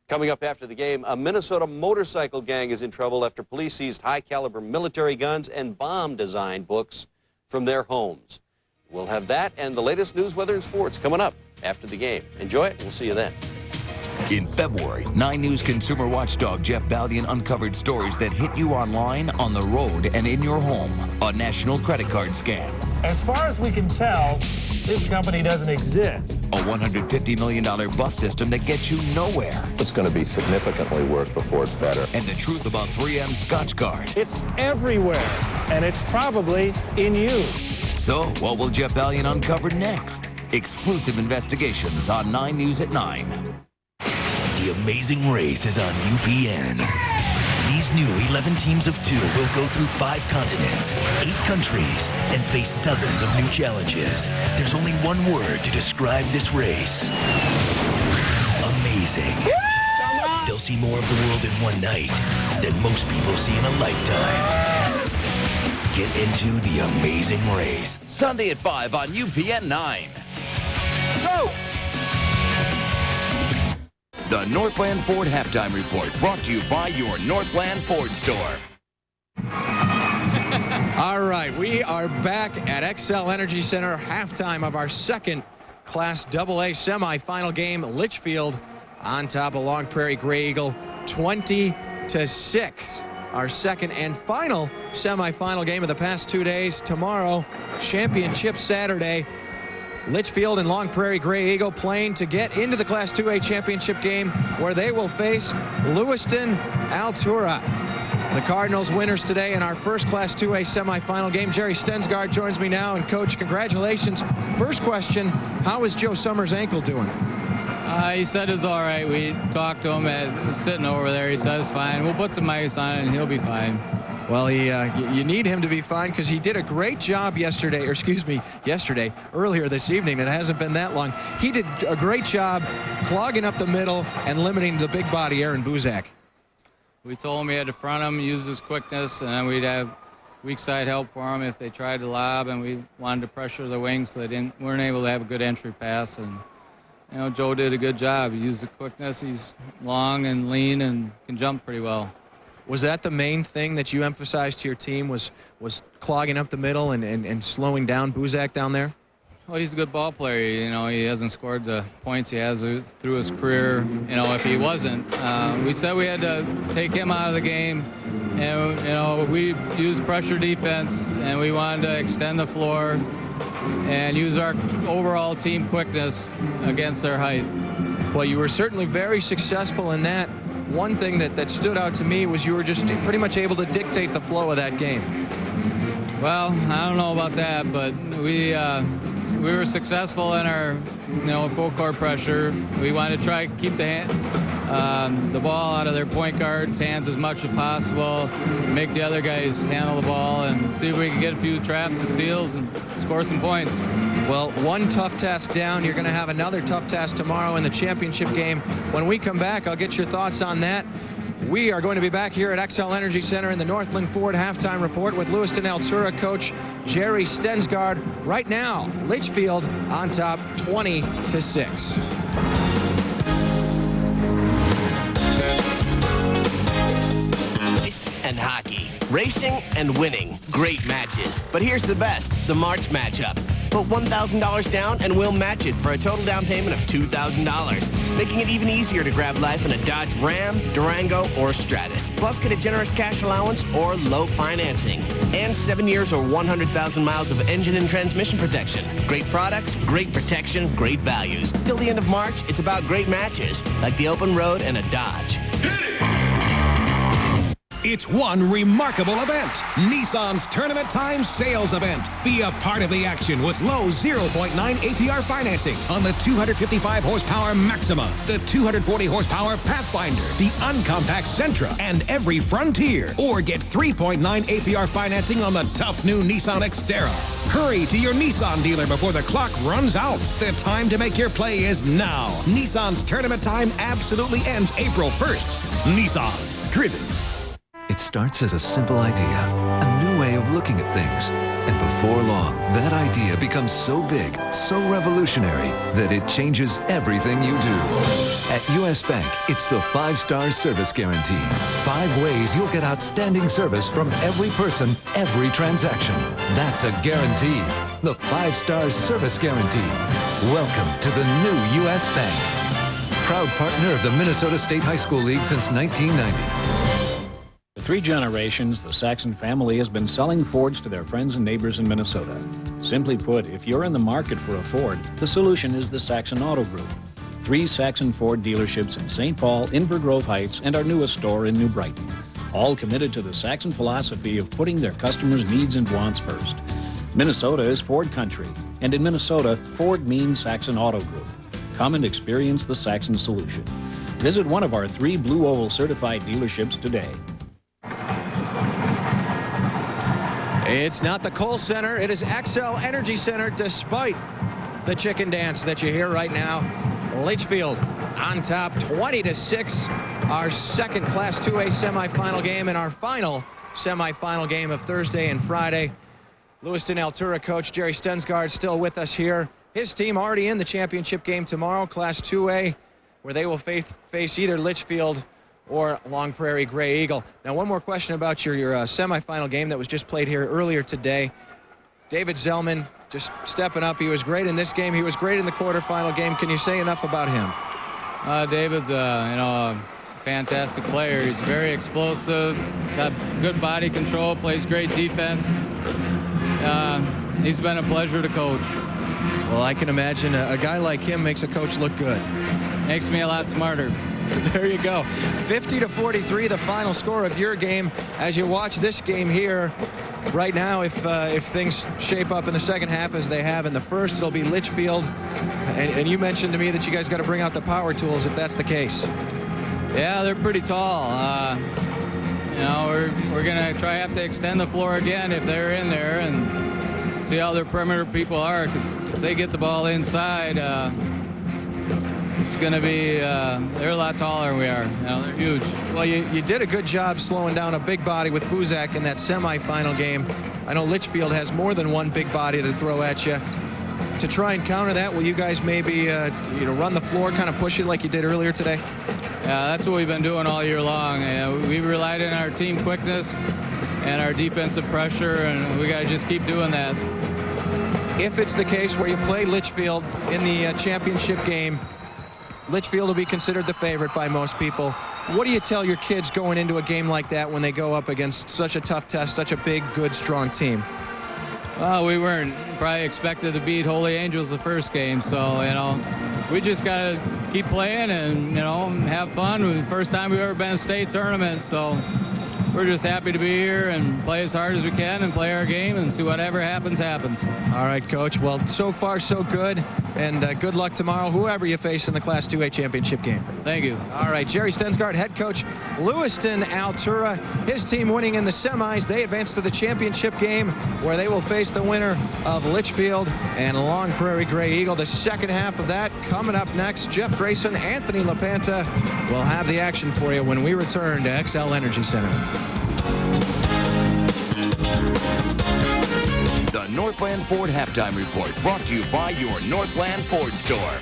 Coming up after the game, a Minnesota motorcycle gang is in trouble after police seized high-caliber military guns and bomb design books from their homes. We'll have that and the latest news, weather, and sports coming up after the game. Enjoy it. We'll see you then. In February, 9 News consumer watchdog Jeff Baldian uncovered stories that hit you online, on the road, and in your home. A national credit card scam. As far as we can tell, this company doesn't exist. A $150 million bus system that gets you nowhere. It's going to be significantly worse before it's better. And the truth about 3M's Scotch Guard. It's everywhere, and it's probably in you. So, what will Jeff Baldian uncover next? Exclusive investigations on 9 News at 9. The Amazing Race is on UPN. These new 11 teams of 2 will go through 5 continents, 8 countries, and face dozens of new challenges. There's only one word to describe this race. Amazing. They'll see more of the world in one night than most people see in a lifetime. Get into the Amazing Race. Sunday at 5 on UPN 9. Go! The Northland Ford Halftime Report, brought to you by your Northland Ford store. All right, we are back at Xcel Energy Center, halftime of our second Class AA semifinal game. Litchfield on top of Long Prairie Grey Eagle, 20-6. Our second and final semifinal game of the past 2 days. Tomorrow, championship Saturday. Litchfield and Long Prairie Grey Eagle playing to get into the Class 2A championship game, where they will face Lewiston Altura. The Cardinals winners today in our first Class 2A semifinal game. Jerry Stensgaard joins me now. And, Coach, congratulations. First question, how is Joe Summers' ankle doing? He said it's all right. We talked to him sitting over there. He said it's fine. We'll put some ice on it, and he'll be fine. Well, you need him to be fine because he did a great job yesterday, earlier this evening. It hasn't been that long. He did a great job clogging up the middle and limiting the big body Aaron Buzak. We told him he had to front him, use his quickness, and then we'd have weak side help for him if they tried to lob, and we wanted to pressure the wings so they weren't able to have a good entry pass. And Joe did a good job. He used the quickness. He's long and lean and can jump pretty well. Was that the main thing that you emphasized to your team was clogging up the middle and slowing down Buzak down there? Well, he's a good ball player. He hasn't scored the points he has through his career. If he wasn't, we said we had to take him out of the game. And, we used pressure defense, and we wanted to extend the floor and use our overall team quickness against their height. Well, you were certainly very successful in that. One thing that stood out to me was you were just pretty much able to dictate the flow of that game. Well, I don't know about that, but we were successful in our full court pressure. We wanted to try to keep the ball out of their point guards' hands as much as possible, make the other guys handle the ball, and see if we can get a few traps and steals and score some points. Well, one tough task down. You're going to have another tough task tomorrow in the championship game. When we come back, I'll get your thoughts on that. We are going to be back here at Xcel Energy Center in the Northland Ford Halftime Report with Lewiston Altura coach Jerry Stensgaard. Right now, Litchfield on top 20-6. And hockey, racing and winning, great matches. But here's the best, the March matchup. Put $1,000 down and we'll match it for a total down payment of $2,000, making it even easier to grab life in a Dodge Ram, Durango, or Stratus. Plus, get a generous cash allowance or low financing. And 7 years or 100,000 miles of engine and transmission protection. Great products, great protection, great values. Till the end of March, it's about great matches, like the open road and a Dodge. It's one remarkable event, Nissan's Tournament Time Sales Event. Be a part of the action with low 0.9 APR financing on the 255 horsepower Maxima, the 240 horsepower Pathfinder, the uncompact Sentra, and every Frontier. Or get 3.9 APR financing on the tough new Nissan Xterra. Hurry to your Nissan dealer before the clock runs out. The time to make your play is now. Nissan's Tournament Time absolutely ends April 1st. Nissan. Driven. It starts as a simple idea, a new way of looking at things. And before long, that idea becomes so big, so revolutionary, that it changes everything you do. At U.S. Bank, it's the 5-Star Service Guarantee. 5 ways you'll get outstanding service from every person, every transaction. That's a guarantee. The 5-Star Service Guarantee. Welcome to the new U.S. Bank. Proud partner of the Minnesota State High School League since 1990. For 3 generations, the Saxon family has been selling Fords to their friends and neighbors in Minnesota. Simply put, if you're in the market for a Ford, the solution is the Saxon Auto Group. 3 Saxon Ford dealerships in St. Paul, Inver Grove Heights, and our newest store in New Brighton. All committed to the Saxon philosophy of putting their customers' needs and wants first. Minnesota is Ford country, and in Minnesota, Ford means Saxon Auto Group. Come and experience the Saxon solution. Visit one of our 3 Blue Oval certified dealerships today. It's not the Kohl Center. It is Xcel Energy Center, despite the chicken dance that you hear right now. Litchfield on top 20-6. Our second Class 2A semifinal game and our final semifinal game of Thursday and Friday. Lewiston Altura coach Jerry Stensgaard still with us here. His team already in the championship game tomorrow, Class 2A, where they will face either Litchfield or Long Prairie Gray Eagle. Now, one more question about your semifinal game that was just played here earlier today. David Zellman just stepping up. He was great in this game. He was great in the quarterfinal game. Can you say enough about him? David's a fantastic player. He's very explosive, got good body control, plays great defense. He's been a pleasure to coach. Well, I can imagine a guy like him makes a coach look good. Makes me a lot smarter. There you go. 50-43, the final score of your game. As you watch this game here, right now, if things shape up in the second half as they have in the first, it'll be Litchfield. And you mentioned to me that you guys got to bring out the power tools if that's the case. Yeah, they're pretty tall. You know, we're going to have to extend the floor again if they're in there and see how their perimeter people are, because if they get the ball inside, it's going to be, they're a lot taller than we are. You know, they're huge. Well, you did a good job slowing down a big body with Buzak in that semifinal game. I know Litchfield has more than one big body to throw at you. To try and counter that, will you guys maybe run the floor, kind of push it like you did earlier today? Yeah, that's what we've been doing all year long. We've relied on our team quickness and our defensive pressure, and we got to just keep doing that. If it's the case where you play Litchfield in the championship game, Litchfield will be considered the favorite by most people. What do you tell your kids going into a game like that when they go up against such a tough test, such a big, good, strong team? Well, we weren't probably expected to beat Holy Angels the first game, so, you know, we just got to keep playing and, you know, have fun. First time we've ever been in a state tournament, so we're just happy to be here and play as hard as we can and play our game and see whatever happens, happens. All right, Coach. Well, so far, so good. And good luck tomorrow, whoever you face in the Class 2A championship game. Thank you. All right, Jerry Stensgaard, head coach, Lewiston Altura. His team winning in the semis. They advance to the championship game where they will face the winner of Litchfield and Long Prairie Gray Eagle. The second half of that coming up next. Jeff Grayson, Anthony LaPanta will have the action for you when we return to XL Energy Center. The Northland Ford Halftime Report, brought to you by your Northland Ford store.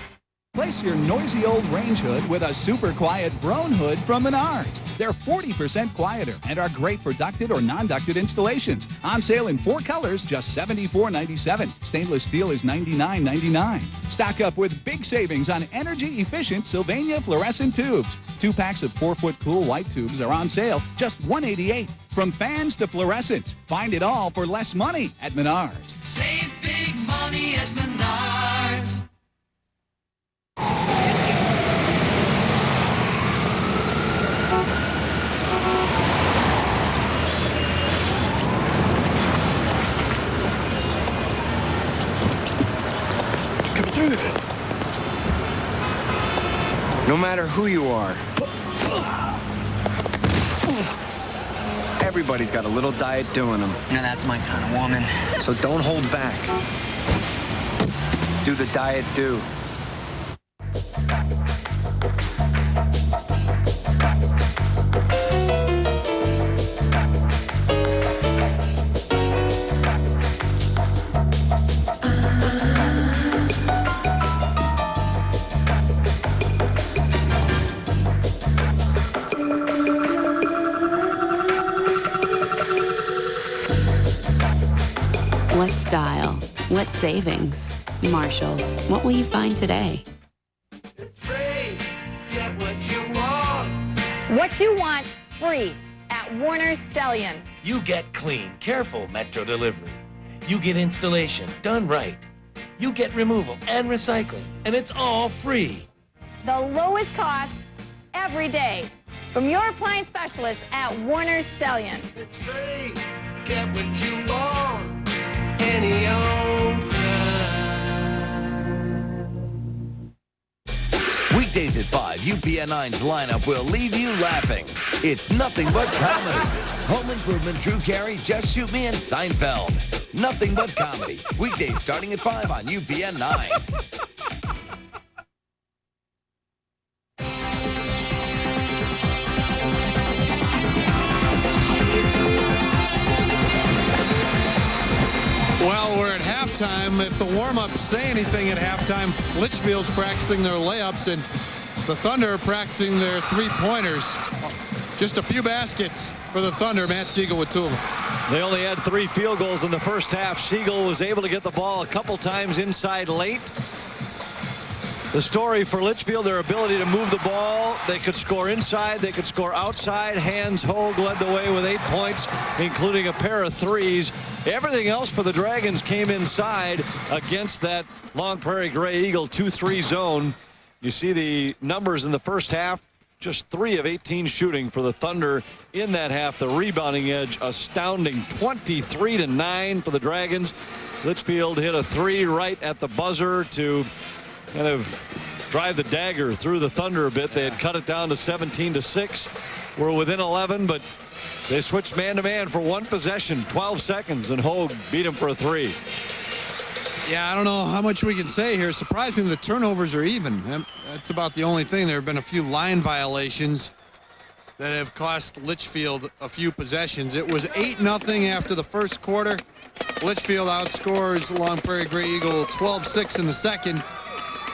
Replace your noisy old range hood with a super quiet Broan hood from Menards. They're 40% quieter and are great for ducted or non-ducted installations. On sale in 4 colors, just $74.97. Stainless steel is $99.99. Stock up with big savings on energy-efficient Sylvania fluorescent tubes. 2 packs of 4-foot cool white tubes are on sale, just $188. From fans to fluorescents, find it all for less money at Menards. Save big money at Menards. Come through. No matter who you are, everybody's got a little diet doing them. Now that's my kind of woman. So don't hold back. Do the diet do. What style? What savings? Marshalls. What will you find today? Get what you want. What you want, free at Warner's Stellian. You get clean, careful Metro delivery. You get installation done right. You get removal and recycling, and it's all free. The lowest cost every day from your appliance specialist at Warner's Stellian. It's free. Get what you want. Any old Weekdays at 5, UPN 9's lineup will leave you laughing. It's nothing but comedy. Home Improvement, Drew Carey, Just Shoot Me, and Seinfeld. Nothing but comedy. Weekdays starting at 5 on UPN 9. Well, we're at halftime. If the warm-ups say anything at halftime, Litchfield's practicing their layups and the Thunder are practicing their three-pointers. Just a few baskets for the Thunder. Matt Siegel with 2 of them. They only had 3 field goals in the first half. Siegel was able to get the ball a couple times inside late. The story for Litchfield, their ability to move the ball. They could score inside, they could score outside. Hans Hogue led the way with 8 points, including a pair of threes. Everything else for the Dragons came inside against that Long Prairie Gray Eagle 2-3 zone. You see the numbers in the first half. Just 3 of 18 shooting for the Thunder in that half. The rebounding edge astounding, 23-9 for the Dragons. Litchfield hit a 3 right at the buzzer to kind of drive the dagger through the Thunder a bit. They had cut it down to 17-6. We're within 11, but they switched man-to-man for one possession, 12 seconds, and Hogue beat him for a 3. Yeah, I don't know how much we can say here. Surprisingly, the turnovers are even. That's about the only thing. There have been a few line violations that have cost Litchfield a few possessions. It was 8-0 after the first quarter. Litchfield outscores Long Prairie Grey Eagle 12-6 in the second.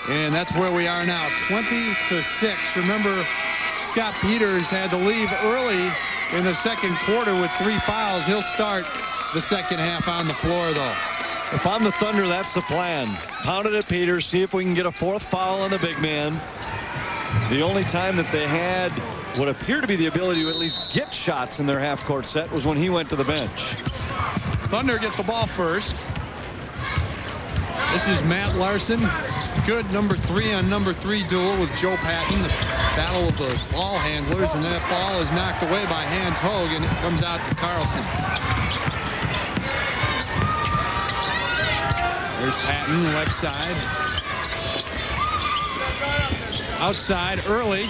And that's where we are now, 20-6. Remember, Scott Peters had to leave early in the second quarter with 3 fouls. He'll start the second half on the floor, though. If I'm the Thunder, that's the plan. Pound it at Peters, see if we can get a 4th foul on the big man. The only time that they had what appeared to be the ability to at least get shots in their half-court set was when he went to the bench. Thunder get the ball first. This is Matt Larson. Good number 3 on number 3 duel with Joe Patton. The battle of the ball handlers, and that ball is knocked away by Hans Hogue, and it comes out to Carlson. There's Patton, left side. Outside, early.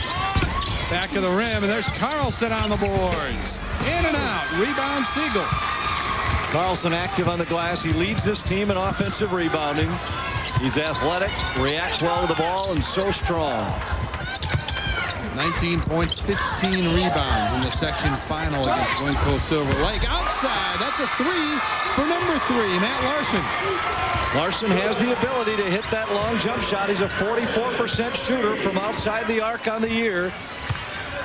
Back of the rim, and there's Carlson on the boards. In and out. Rebound, Siegel. Carlson active on the glass. He leads this team in offensive rebounding. He's athletic, reacts well to the ball, and so strong. 19 points, 15 rebounds in the section final against Glencoe Silver Lake. Outside, that's a 3 for number 3, Matt Larson. Larson has the ability to hit that long jump shot. He's a 44% shooter from outside the arc on the year.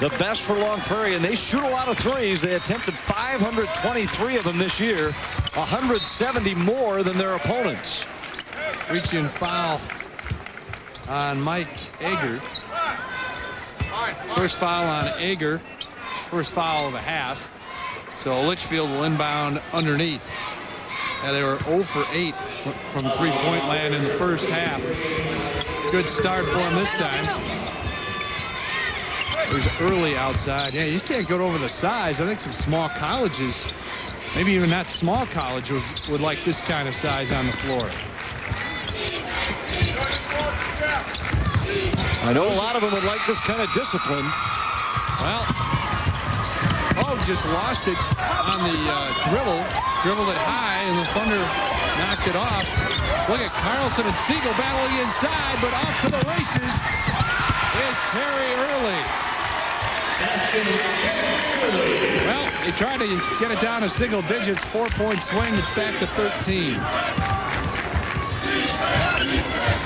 The best for Long Prairie, and they shoot a lot of threes. They attempted 523 of them this year, 170 more than their opponents. Reaching foul on Mike Ager. First foul on Ager. First foul of the half. So Litchfield will inbound underneath. They were 0 for 8 from three-point land in the first half. Good start for them this time. There's early outside. Yeah, you just can't go over the size. I think some small colleges, maybe even that small college, would like this kind of size on the floor. I know a lot of them would like this kind of discipline. Well, Hogue just lost it on the dribbled it high, and the Thunder knocked it off. Look at Carlson and Siegel battling inside, but off to the races is Terry Early. Well, they tried to get it down to single digits, 4-point swing. It's back to 13.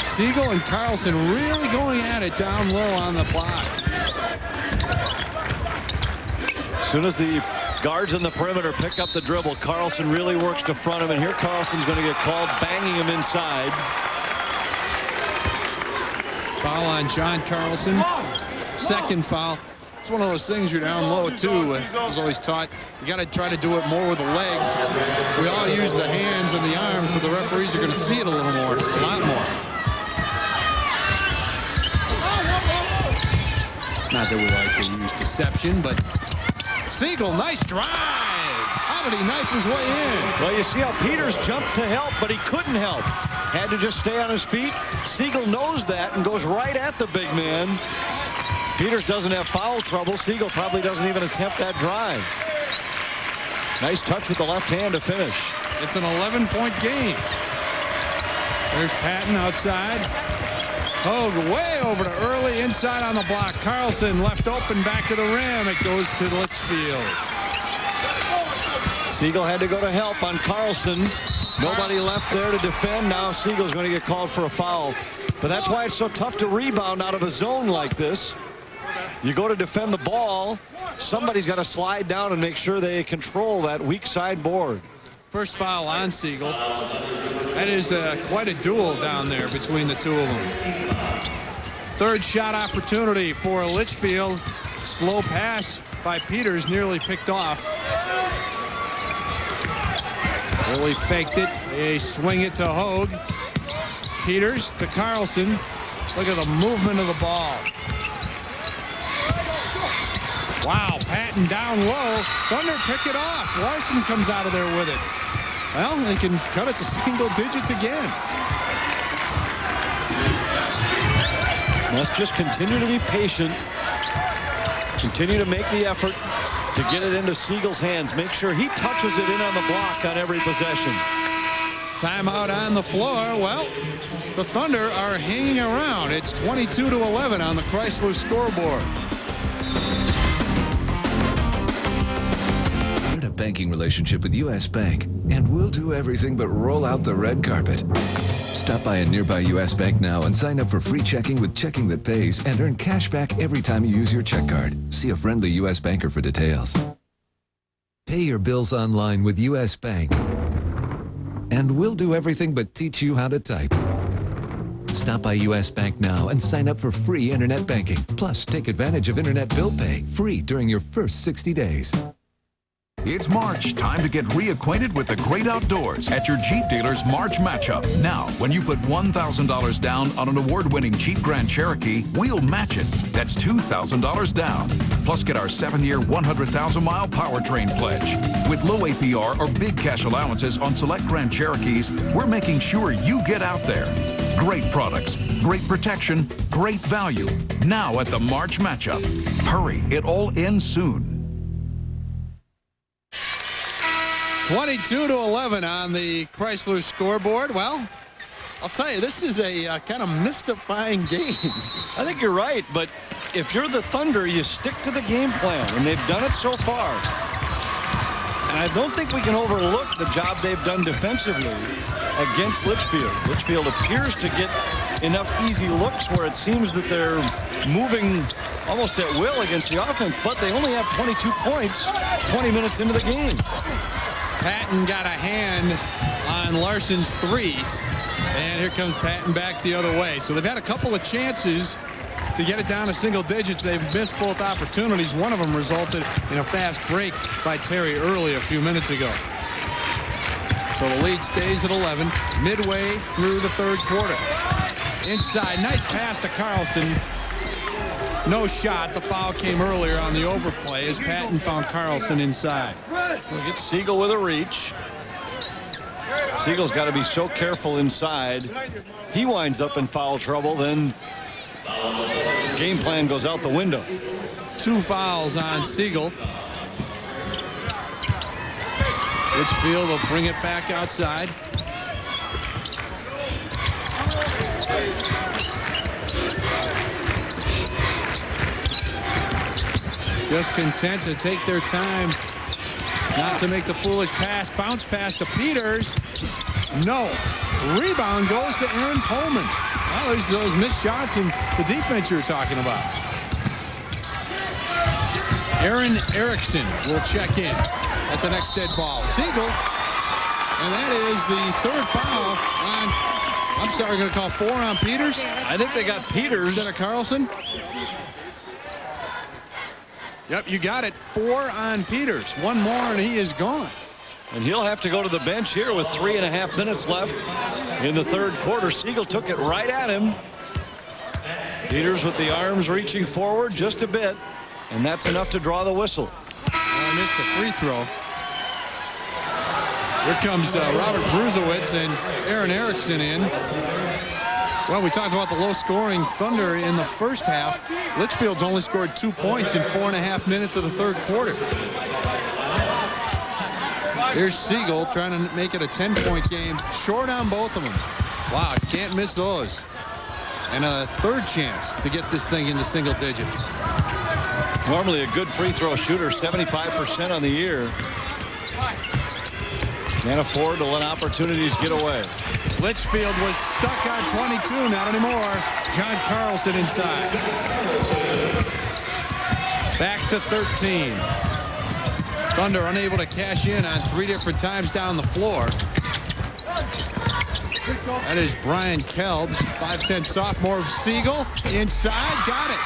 Siegel and Carlson really going at it down low on the block. As soon as the guards on the perimeter pick up the dribble, Carlson really works to front him, and here Carlson's going to get called, banging him inside. Foul on John Carlson. Second foul. It's one of those things you're down low, too. I was always taught you got to try to do it more with the legs. We all use the hands and the arms, but the referees are going to see it a little more, a lot more. Not that we like to use deception, but Siegel, nice drive. How did he knife his way in? Well, you see how Peters jumped to help, but he couldn't help. Had to just stay on his feet. Siegel knows that and goes right at the big man. Peters doesn't have foul trouble. Siegel probably doesn't even attempt that drive. Nice touch with the left hand to finish. It's an 11-point game. There's Patton outside. Hogue way over to Early, inside on the block. Carlson left open, back to the rim. It goes to Litchfield. Siegel had to go to help on Carlson. Nobody left there to defend. Now Siegel's going to get called for a foul. But that's why it's so tough to rebound out of a zone like this. You go to defend the ball, somebody's got to slide down and make sure they control that weak side board. First foul on Siegel. That is quite a duel down there between the two of them. Third shot opportunity for Litchfield. Slow pass by Peters, nearly picked off. Really faked it. They swing it to Hogue. Peters to Carlson. Look at the movement of the ball. Wow, Patton down low. Thunder pick it off. Larson comes out of there with it. Well, they can cut it to single digits again. Must just continue to be patient. Continue to make the effort to get it into Siegel's hands. Make sure he touches it in on the block on every possession. Timeout on the floor. Well, the Thunder are hanging around. It's 22-11 on the Chrysler scoreboard. Start a banking relationship with U.S. Bank, and we'll do everything but roll out the red carpet. Stop by a nearby U.S. Bank now and sign up for free checking with Checking That Pays and earn cash back every time you use your check card. See a friendly U.S. banker for details. Pay your bills online with U.S. Bank. And we'll do everything but teach you how to type. Stop by U.S. Bank now and sign up for free internet banking. Plus, take advantage of internet bill pay free during your first 60 days. It's March. Time to get reacquainted with the great outdoors at your Jeep dealer's March matchup. Now, when you put $1,000 down on an award-winning Jeep Grand Cherokee, we'll match it. That's $2,000 down. Plus, get our 7-year, 100,000-mile powertrain pledge. With low APR or big cash allowances on select Grand Cherokees, we're making sure you get out there. Great products, great protection, great value. Now at the March matchup. Hurry, it all ends soon. 22-11 on the Chrysler scoreboard. Well, I'll tell you, this is a kind of mystifying game. I think you're right, but if you're the Thunder, you stick to the game plan, and they've done it so far. And I don't think we can overlook the job they've done defensively against Litchfield. Litchfield appears to get enough easy looks where it seems that they're moving almost at will against the offense, but they only have 22 points 20 minutes into the game. Patton got a hand on Larson's three, and here comes Patton back the other way. So they've had a couple of chances to get it down to single digits. They've missed both opportunities. One of them resulted in a fast break by Terry Early a few minutes ago. So the lead stays at 11 midway through the third quarter. Inside, nice pass to Carlson. No shot. The foul came earlier on the overplay as Patton found Carlson inside. We'll get Siegel with a reach. Siegel's got to be so careful inside. He winds up in foul trouble, then game plan goes out the window. 2 fouls on Siegel. Litchfield will bring it back outside. Just content to take their time, not to make the foolish pass. Bounce pass to Peters. No. Rebound goes to Aaron Coleman. Well, there's those missed shots and the defense you were talking about. Aaron Erickson will check in at the next dead ball. Siegel, and that is the third foul on, I'm sorry, going to call 4 on Peters. I think they got Peters. Instead of Carlson. Yep, you got it. 4 on Peters. One more and he is gone. And he'll have to go to the bench here with 3.5 minutes left in the third quarter. Siegel took it right at him. Peters with the arms reaching forward just a bit, and that's enough to draw the whistle. I missed the free throw. Here comes Robert Bruzowitz and Aaron Erickson in. Well, we talked about the low-scoring Thunder in the first half. Litchfield's only scored 2 points in 4.5 minutes of the third quarter. Here's Siegel trying to make it a 10-point game. Short on both of them. Wow, can't miss those. And a third chance to get this thing into single digits. Normally a good free throw shooter, 75% on the year. Can't afford to let opportunities get away. Litchfield was stuck on 22, not anymore. John Carlson inside. Back to 13. Thunder unable to cash in on 3 different times down the floor. That is Brian Kelbs, 5'10" sophomore. Siegel inside, got it.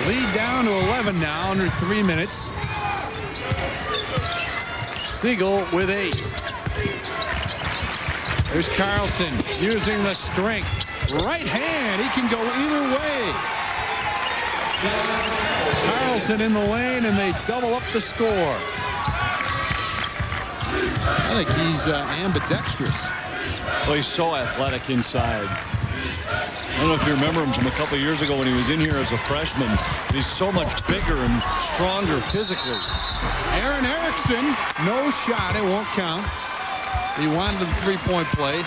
Lead down to 11 now, under 3 minutes. Siegel with 8. There's Carlson using the strength. Right hand, he can go either way. Carlson in the lane, and they double up the score. I think he's ambidextrous. Well, he's so athletic inside. I don't know if you remember him from a couple of years ago when he was in here as a freshman. He's so much bigger and stronger physically. Aaron Erickson, no shot. It won't count. He wanted the three-point play.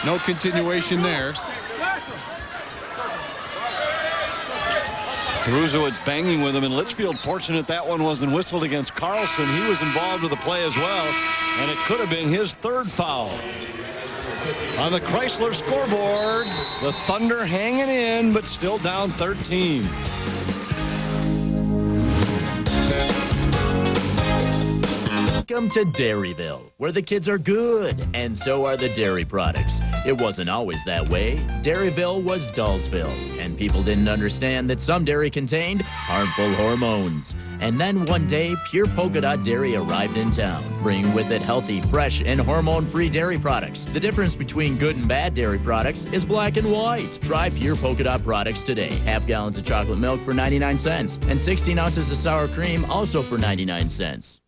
No continuation there. Bruzewicz banging with him, and Litchfield fortunate that one wasn't whistled against Carlson. He was involved with the play as well, and it could have been his third foul. On the Chrysler scoreboard, the Thunder hanging in, but still down 13. Welcome to Dairyville, where the kids are good, and so are the dairy products. It wasn't always that way. Dairyville was Dullsville, and people didn't understand that some dairy contained harmful hormones. And then one day, Pure Polka Dot Dairy arrived in town, bringing with it healthy, fresh, and hormone-free dairy products. The difference between good and bad dairy products is black and white. Try Pure Polka Dot products today. Half gallons of chocolate milk for 99 cents, and 16 ounces of sour cream also for 99 cents.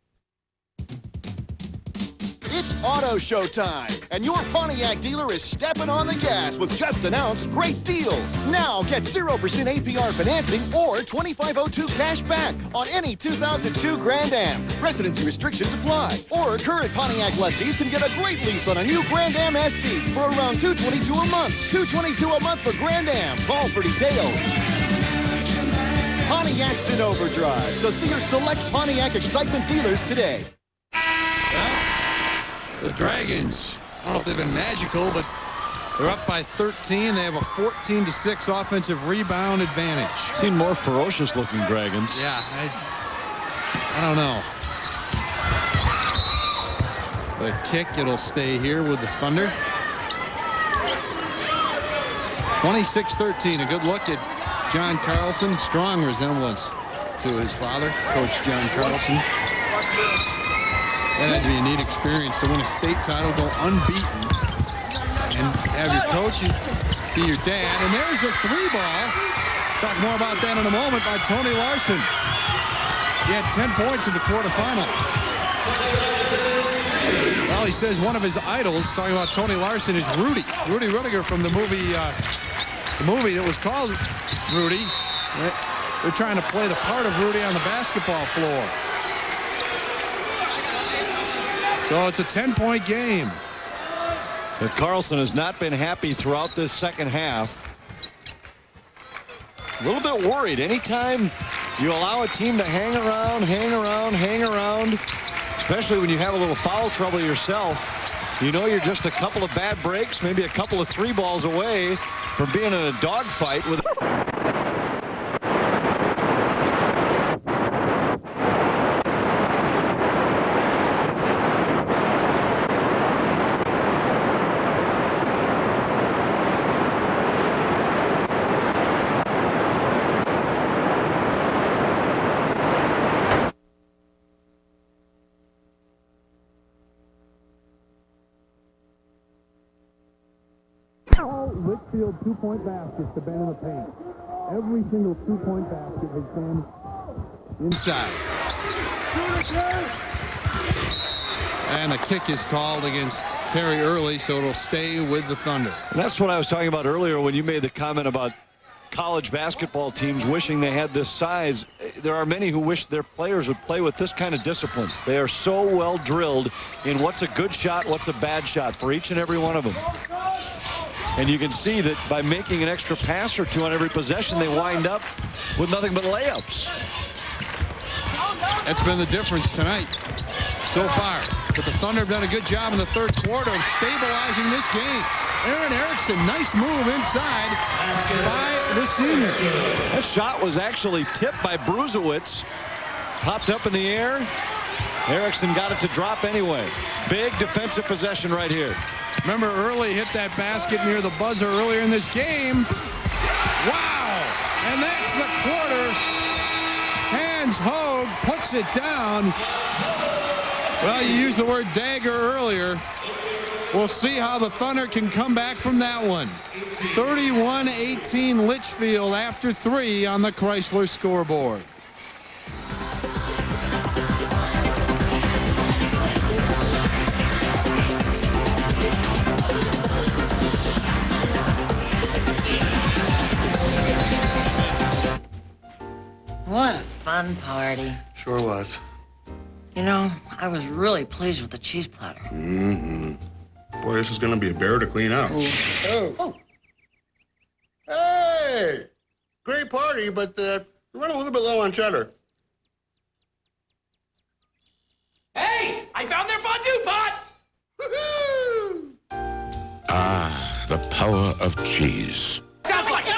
It's Auto Show time, and your Pontiac dealer is stepping on the gas with just announced great deals. Now get 0% APR financing or $25.02 cash back on any 2002 Grand Am. Residency restrictions apply. Or current Pontiac lessees can get a great lease on a new Grand Am SC for around $222 a month. $222 a month for Grand Am. Call for details. Pontiac's in overdrive, so see your select Pontiac Excitement dealers today. The Dragons, I don't know if they've been magical, but they're up by 13. They have a 14-6 offensive rebound advantage. Seen more ferocious looking Dragons. Yeah, I don't know. The kick, it'll stay here with the Thunder. 26-13, a good look at John Carlson. Strong resemblance to his father, Coach John Carlson. That had to be a neat experience to win a state title, go unbeaten, and have your coach be your dad. And there's a three ball. Talk more about that in a moment by Tony Larson. He had 10 points in the quarterfinal. Well, he says one of his idols, talking about Tony Larson, is Rudy Rudiger from the movie that was called Rudy. They're trying to play the part of Rudy on the basketball floor. So it's a 10-point game. But Carlson has not been happy throughout this second half. A little bit worried. Anytime you allow a team to hang around, especially when you have a little foul trouble yourself, you know you're just a couple of bad breaks, maybe a couple of three balls away from being in a dogfight with. Litchfield two-point baskets have been in the paint. Every single two-point basket has been inside. And a kick is called against Terry Early, so it'll stay with the Thunder. And that's what I was talking about earlier when you made the comment about college basketball teams wishing they had this size. There are many who wish their players would play with this kind of discipline. They are so well drilled in what's a good shot, what's a bad shot for each and every one of them. And you can see that by making an extra pass or two on every possession, they wind up with nothing but layups. That's been the difference tonight so far. But the Thunder have done a good job in the third quarter of stabilizing this game. Aaron Erickson, nice move inside by the senior. That shot was actually tipped by Bruzewicz. Popped up in the air. Erickson got it to drop anyway. Big defensive possession right here. Remember, Early hit that basket near the buzzer earlier in this game. Wow! And that's the quarter. Hans Hogue puts it down. Well, you used the word dagger earlier. We'll see how the Thunder can come back from that one. 31-18 Litchfield after 3 on the Chrysler scoreboard. What a fun party. Sure was. You know, I was really pleased with the cheese platter. Mm-hmm. Boy, this is going to be a bear to clean out. Oh. Hey! Great party, but we're running a little bit low on cheddar. Hey! I found their fondue pot! Ah, the power of cheese. Sounds like good.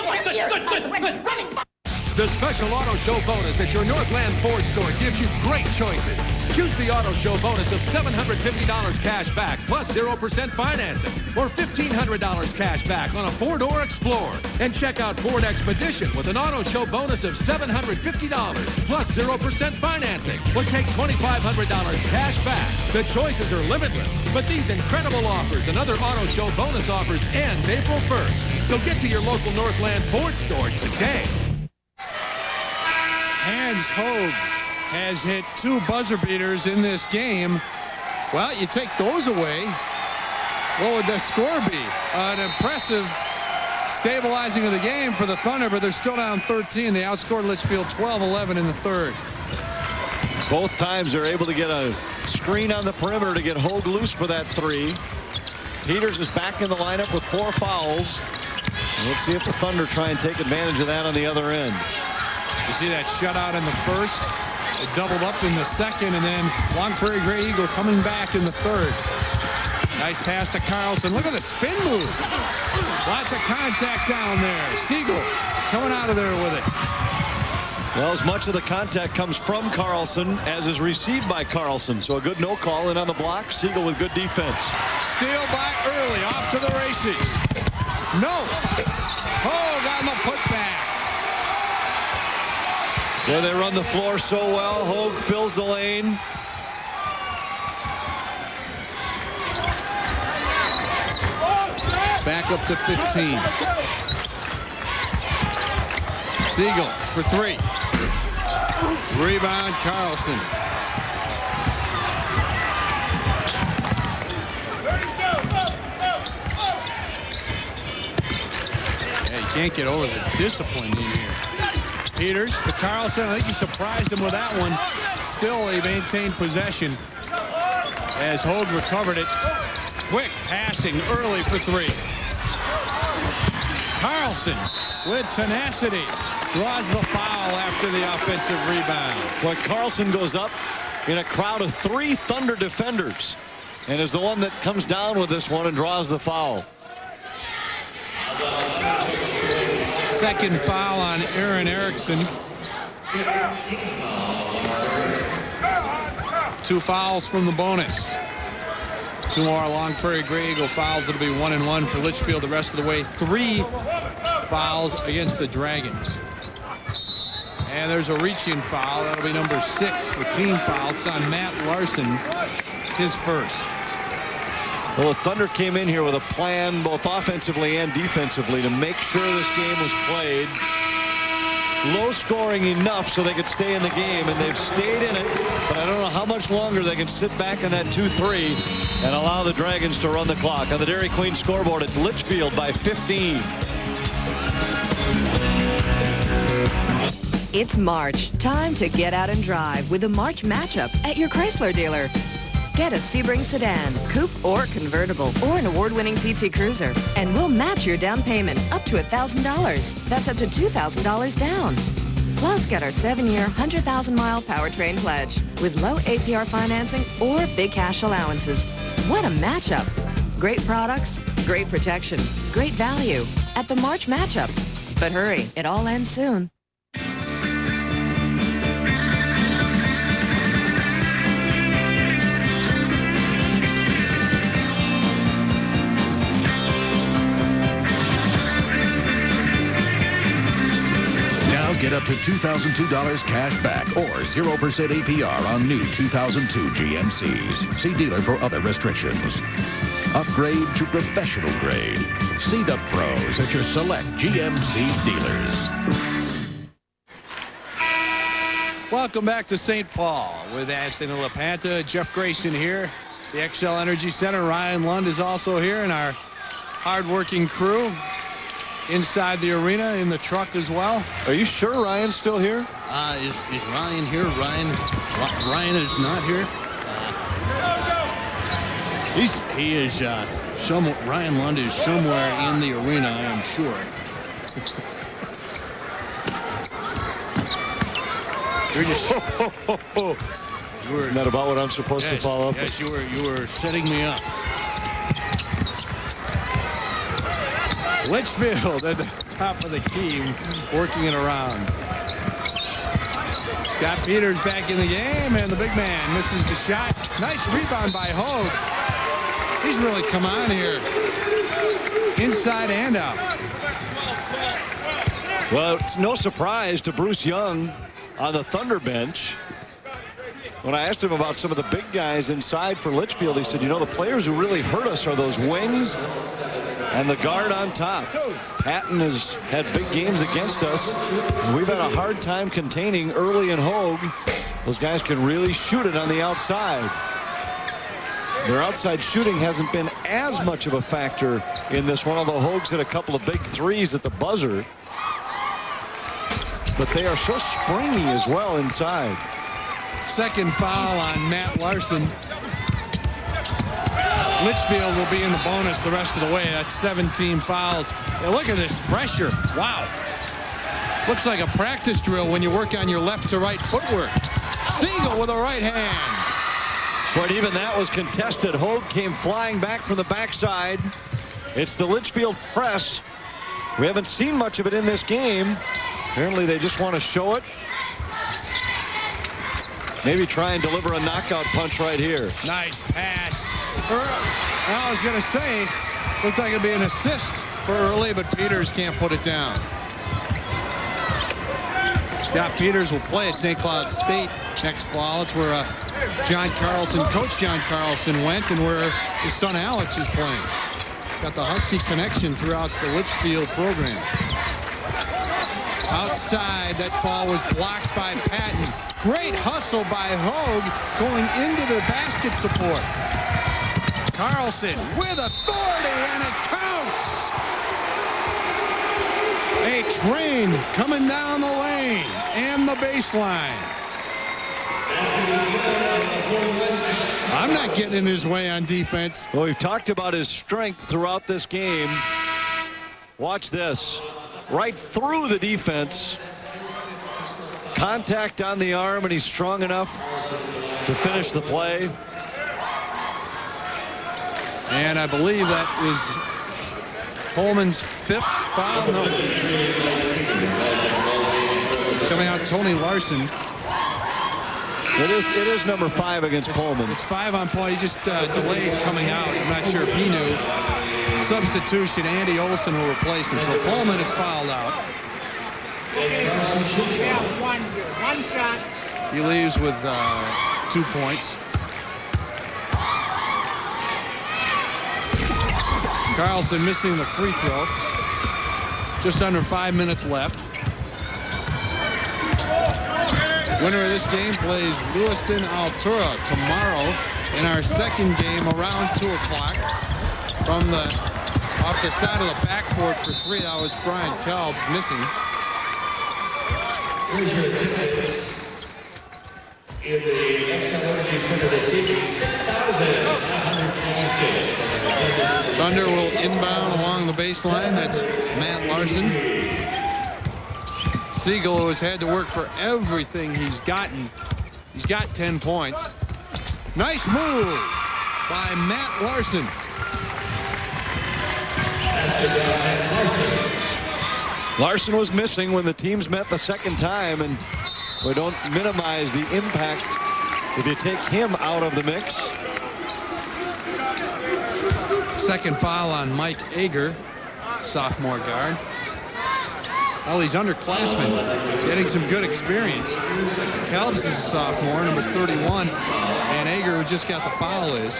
The Special Auto Show bonus at your Northland Ford store gives you great choices. Choose the Auto Show bonus of $750 cash back plus 0% financing or $1,500 cash back on a four-door Explorer. And check out Ford Expedition with an Auto Show bonus of $750 plus 0% financing or take $2,500 cash back. The choices are limitless, but these incredible offers and other Auto Show bonus offers ends April 1st. So get to your local Northland Ford store today. Hans Hogue has hit 2 buzzer beaters in this game. Well, you take those away, what would the score be? An impressive stabilizing of the game for the Thunder, but they're still down 13. They outscored Litchfield 12-11 in the third. Both times they're able to get a screen on the perimeter to get Hogue loose for that 3. Peters is back in the lineup with 4 fouls. And let's see if the Thunder try and take advantage of that on the other end. You see that shutout in the first. It doubled up in the second, and then Long Prairie Gray Eagle coming back in the third. Nice pass to Carlson. Look at the spin move. Lots of contact down there. Siegel coming out of there with it. Well, as much of the contact comes from Carlson as is received by Carlson. So a good no call in on the block. Siegel with good defense. Steal by Early. Off to the races. No. Hogue on the putback. There they run the floor so well. Hogue fills the lane. Back up to 15. Siegel for 3. Rebound Carlson. Yeah, you can't get over the discipline in here. Peters to Carlson. I think he surprised him with that one. Still, he maintained possession as Hogue recovered it. Quick passing early for 3. Carlson with tenacity draws the foul after the offensive rebound. Well, Carlson goes up in a crowd of 3 Thunder defenders and is the one that comes down with this one and draws the foul. Second foul on Aaron Erickson. 2 fouls from the bonus. 2 more Long Prairie Gray Eagle fouls. It'll be 1-1 for Litchfield the rest of the way. 3 fouls against the Dragons. And there's a reach-in foul. That'll be number 6 for team fouls. It's on Matt Larson, his first. Well, the Thunder came in here with a plan, both offensively and defensively, to make sure this game was played low scoring enough so they could stay in the game, and they've stayed in it, but I don't know how much longer they can sit back in that 2-3 and allow the Dragons to run the clock. On the Dairy Queen scoreboard, it's Litchfield by 15. It's March. Time to get out and drive with a March matchup at your Chrysler dealer. Get a Sebring sedan, coupe, or convertible, or an award-winning PT Cruiser, and we'll match your down payment up to $1,000. That's up to $2,000 down. Plus, get our 7-year, 100,000-mile powertrain pledge with low APR financing or big cash allowances. What a matchup. Great products, great protection, great value at the March matchup. But hurry, it all ends soon. Get Get up to $2,002 cash back or 0% APR on new 2002 GMCs. See dealer for other restrictions. Upgrade to professional grade. See the pros at your select GMC dealers. Welcome back to St. Paul with Anthony LaPanta, Jeff Grayson here. The XL Energy Center. Ryan Lund is also here, and our hard-working crew inside the arena in the truck as well. Are you sure Ryan's still here? Is Ryan here? Ryan is not here. He is Ryan Lund is somewhere in the arena, I am sure. You're just. Isn't that about what I'm supposed to follow up? Yes, you were setting me up. Litchfield at the top of the key, working it around. Scott Peters back in the game, and the big man misses the shot. Nice rebound by Hogue. He's really come on here. Inside and out. Well, it's no surprise to Bruce Young on the Thunder bench. When I asked him about some of the big guys inside for Litchfield, he said, you know, the players who really hurt us are those wings and the guard on top. Patton has had big games against us. We've had a hard time containing Early and Hogue. Those guys can really shoot it on the outside. Their outside shooting hasn't been as much of a factor in this one, although Hogue's hit a couple of big threes at the buzzer. But they are so springy as well inside. Second foul on Matt Larson. Litchfield will be in the bonus the rest of the way. That's 17 fouls. And look at this pressure. Wow. Looks like a practice drill when you work on your left to right footwork. Siegel with a right hand. But even that was contested. Hogue came flying back from the backside. It's the Litchfield press. We haven't seen much of it in this game. Apparently they just want to show it. Maybe try and deliver a knockout punch right here. Nice pass. I was going to say, looked like it'd be an assist for Early, but Peters can't put it down. Scott Peters will play at St. Cloud State next fall. It's where Coach John Carlson went, and where his son Alex is playing. Got the Husky connection throughout the Litchfield program. Outside, that ball was blocked by Patton. Great hustle by Hogue going into the basket support. Carlson with authority, and it counts. A train coming down the lane and the baseline. I'm not getting in his way on defense. Well, we've talked about his strength throughout this game. Watch this. Right through the defense. Contact on the arm, and he's strong enough to finish the play. And I believe that is Coleman's fifth foul. No. Coming out, Tony Larson. It is number 5 against Coleman. It's 5 on Paul. He just delayed coming out. I'm not sure if he knew. Substitution, Andy Olson will replace him. So Coleman is fouled out. One shot. He leaves with 2 points. Carlson missing the free throw. Just under 5 minutes left. Winner of this game plays Lewiston Altura tomorrow in our second game around 2 o'clock. From off the side of the backboard for 3, that was Brian Kelbs missing. In the XL Energy Center this evening, 6,926. Thunder will inbound along the baseline. That's Matt Larson. Siegel, who has had to work for everything he's gotten. He's got 10 points. Nice move by Matt Larson. Larson was missing when the teams met the second time, and we don't minimize the impact if you take him out of the mix. Second foul on Mike Ager, sophomore guard. all these underclassmen getting some good experience. Kelbs is a sophomore, number 31, and Ager, who just got the foul, is.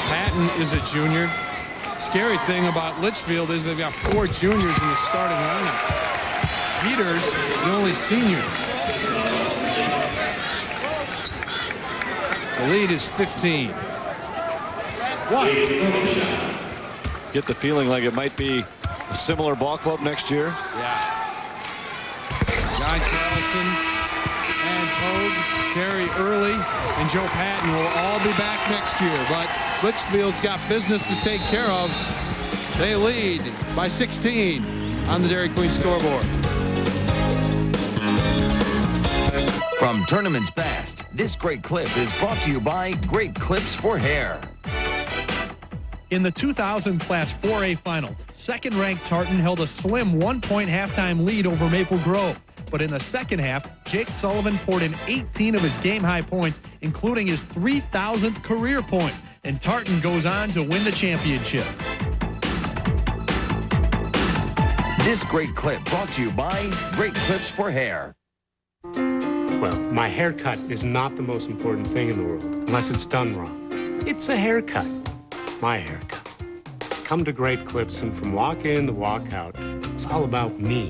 Patton is a junior. Scary thing about Litchfield is they've got 4 juniors in the starting lineup. Peters is the only senior. The lead is 15. Get the feeling like it might be a similar ball club next year. Yeah. John Carlson, Hans Hogue, Terry Early, and Joe Patton will all be back next year. But Litchfield's got business to take care of. They lead by 16 on the Dairy Queen scoreboard. From Tournaments Past, this great clip is brought to you by Great Clips for Hair. In the 2000 Class 4A final, second-ranked Tartan held a slim 1-point halftime lead over Maple Grove. But in the second half, Jake Sullivan poured in 18 of his game-high points, including his 3,000th career point, and Tartan goes on to win the championship. This great clip brought to you by Great Clips for Hair. Well, my haircut is not the most important thing in the world, unless it's done wrong. It's a haircut. My haircut. Come to Great Clips, and from walk in to walk out, it's all about me.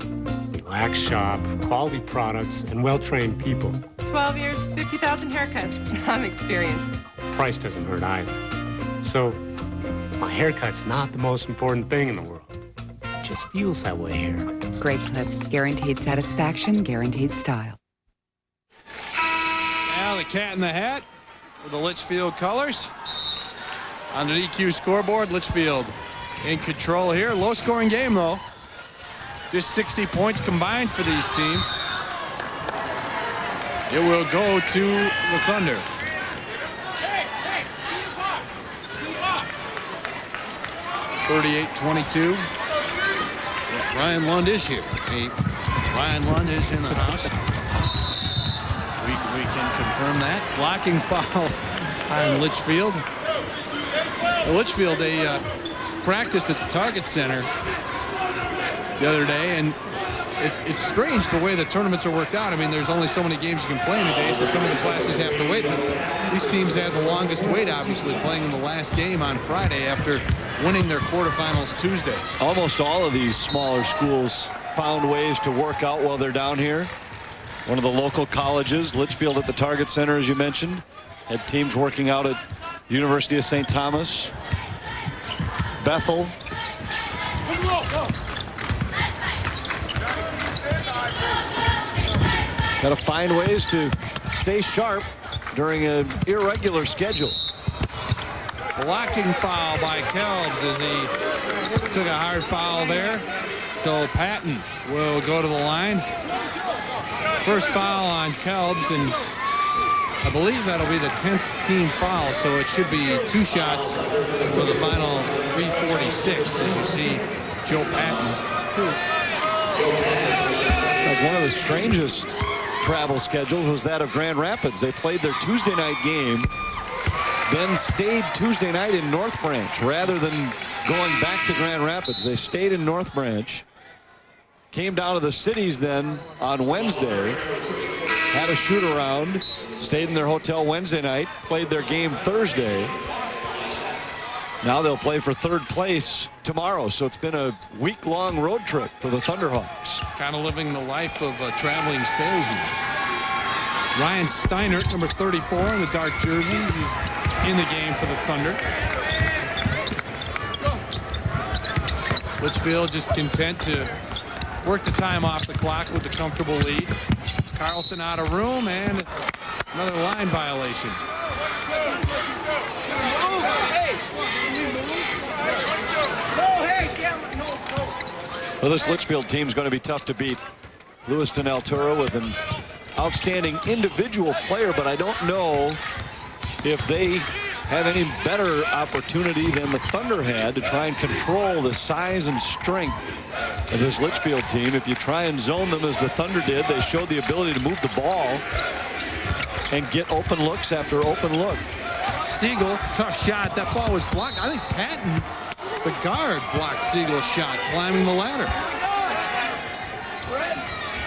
Relaxed shop, quality products, and well-trained people. 12 years, 50,000 haircuts. I'm experienced. Price doesn't hurt either. So, my haircut's not the most important thing in the world. It just feels that way here. Great Clips. Guaranteed satisfaction, guaranteed style. Now the Cat in the Hat with the Litchfield colors. On the DQ scoreboard, Litchfield in control here. Low-scoring game, though. Just 60 points combined for these teams. It will go to the Thunder. 38-22. Yeah, Ryan Lund is here. Hey, Ryan Lund is in the house. We can confirm that. Blocking foul on Litchfield. Litchfield, they practiced at the Target Center the other day, and it's strange the way the tournaments are worked out. I mean, there's only so many games you can play in a day, so some of the classes have to wait. But these teams had the longest wait, obviously, playing in the last game on Friday after winning their quarterfinals Tuesday. Almost all of these smaller schools found ways to work out while they're down here. One of the local colleges, Litchfield at the Target Center, as you mentioned, had teams working out at University of St. Thomas, Bethel. Got to find ways to stay sharp during an irregular schedule. Blocking foul by Kelbs as he took a hard foul there. So Patton will go to the line. First foul on Kelbs, and I believe that'll be the 10th team foul, so it should be 2 shots for the final 3:46 as you see Joe Patton. Like one of the strangest travel schedules was that of Grand Rapids. They played their Tuesday night game, then stayed Tuesday night in North Branch rather than going back to Grand Rapids. They stayed in North Branch, came down to the cities then on Wednesday, had a shoot around, stayed in their hotel Wednesday night, played their game Thursday. Now they'll play for 3rd place tomorrow. So it's been a week-long road trip for the Thunderhawks. Kind of living the life of a traveling salesman. Ryan Steinert, number 34 in the dark jerseys, is in the game for the Thunder. Litchfield just content to work the time off the clock with the comfortable lead. Carlson out of room, and another line violation. Well, this Litchfield team is going to be tough to beat. Lewiston Altura with an outstanding individual player, but I don't know if they have any better opportunity than the Thunder had to try and control the size and strength of this Litchfield team. If you try and zone them as the Thunder did, they showed the ability to move the ball and get open looks after open look. Siegel, tough shot. That ball was blocked. I think Patton The guard blocked Siegel's shot, climbing the ladder.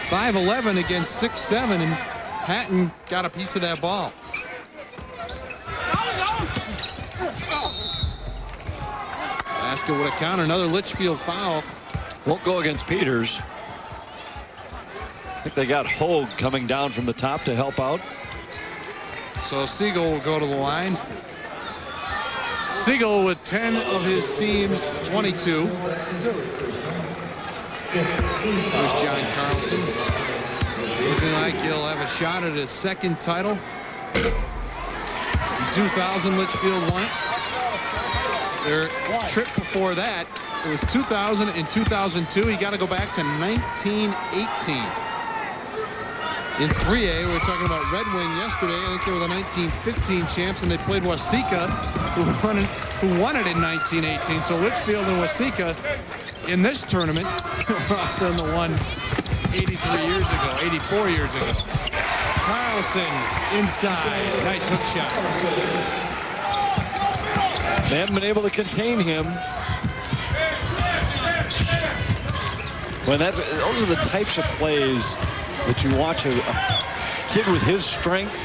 5'11" against 6'7", and Patton got a piece of that ball. Basket would have counted. Another Litchfield foul. Won't go against Peters. I think they got Hogue coming down from the top to help out. So Siegel will go to the line. Siegel with 10 of his team's 22. There's John Carlson. Looking like he'll have a shot at his second title. In 2000, Litchfield won it. Their trip before that, it was 2000 and 2002. You got to go back to 1918. In 3A, we were talking about Red Wing yesterday. I think they were the 1915 champs, and they played Waseca, who won it in 1918. So Litchfield and Waseca in this tournament also in the one 84 years ago. Carlson inside. Nice hook shot. They haven't been able to contain him. Well, those are the types of plays that you watch a kid with his strength,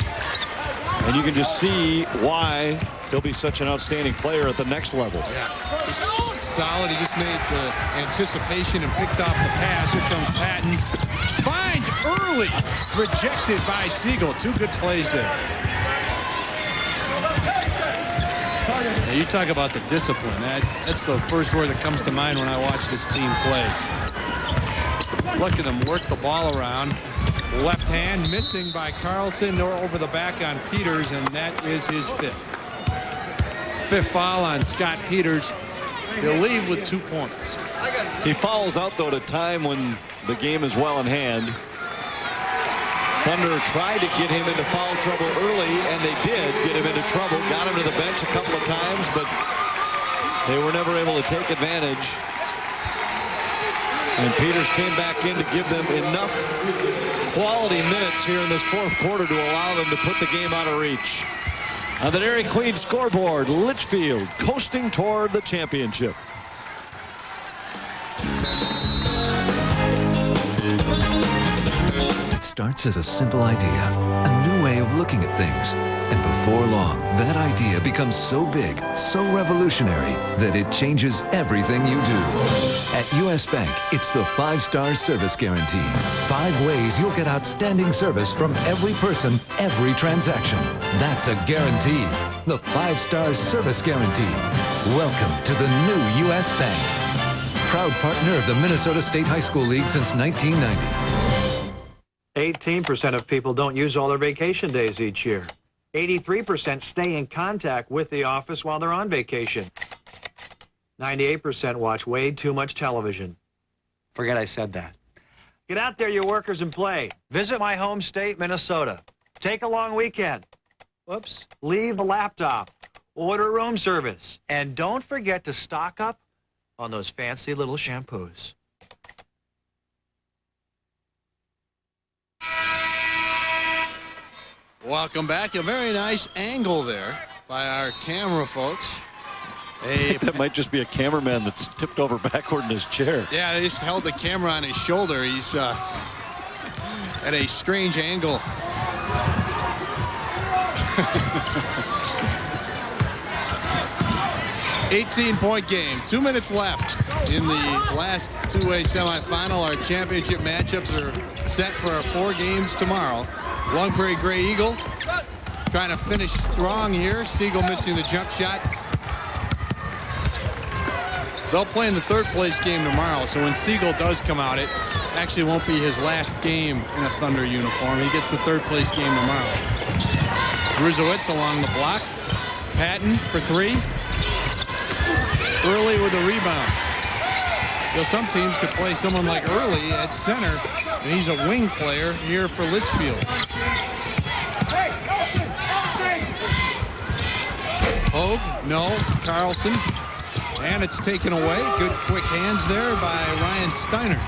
and you can just see why he'll be such an outstanding player at the next level. Yeah, he's solid. He just made the anticipation and picked off the pass. Here comes Patton. Finds early. Rejected by Siegel. Two good plays there. Now you talk about the discipline. That's the first word that comes to mind when I watch this team play. Look at them work the ball around. Left hand missing by Carlson or over the back on Peters, and that is his fifth foul on Scott Peters. He'll leave with 2 points. He fouls out, though, at a time when the game is well in hand. Thunder tried to get him into foul trouble early, and they did get him into trouble. Got him to the bench a couple of times, but they were never able to take advantage. And Peters came back in to give them enough quality minutes here in this fourth quarter to allow them to put the game out of reach. On the Dairy Queen scoreboard, Litchfield coasting toward the championship. It starts as a simple idea, a new way of looking at things. And before long, that idea becomes so big, so revolutionary, that it changes everything you do. At U.S. Bank, it's the 5-star service guarantee. 5 ways you'll get outstanding service from every person, every transaction. That's a guarantee. The 5-star service guarantee. Welcome to the new U.S. Bank. Proud partner of the Minnesota State High School League since 1990. 18% of people don't use all their vacation days each year. 83% stay in contact with the office while they're on vacation. 98% watch way too much television. Forget I said that. Get out there, you workers, and play. Visit my home state, Minnesota. Take a long weekend. Whoops. Leave a laptop. Order room service. And don't forget to stock up on those fancy little shampoos. Welcome back. A very nice angle there by our camera folks. That might just be a cameraman that's tipped over backward in his chair. Yeah, they just held the camera on his shoulder. He's at a strange angle. $18-point game. 2 minutes left in the last two-way semifinal. Our championship matchups are set for our 4 games tomorrow. Long Prairie Gray Eagle trying to finish strong here. Siegel missing the jump shot. They'll play in the third-place game tomorrow, so when Siegel does come out, it actually won't be his last game in a Thunder uniform. He gets the third-place game tomorrow. Gruzowitz along the block. Patton for 3. Early with a rebound. You know, some teams could play someone like Early at center, and he's a wing player here for Litchfield. Hogue, no. Carlson. And it's taken away. Good quick hands there by Ryan Steiner.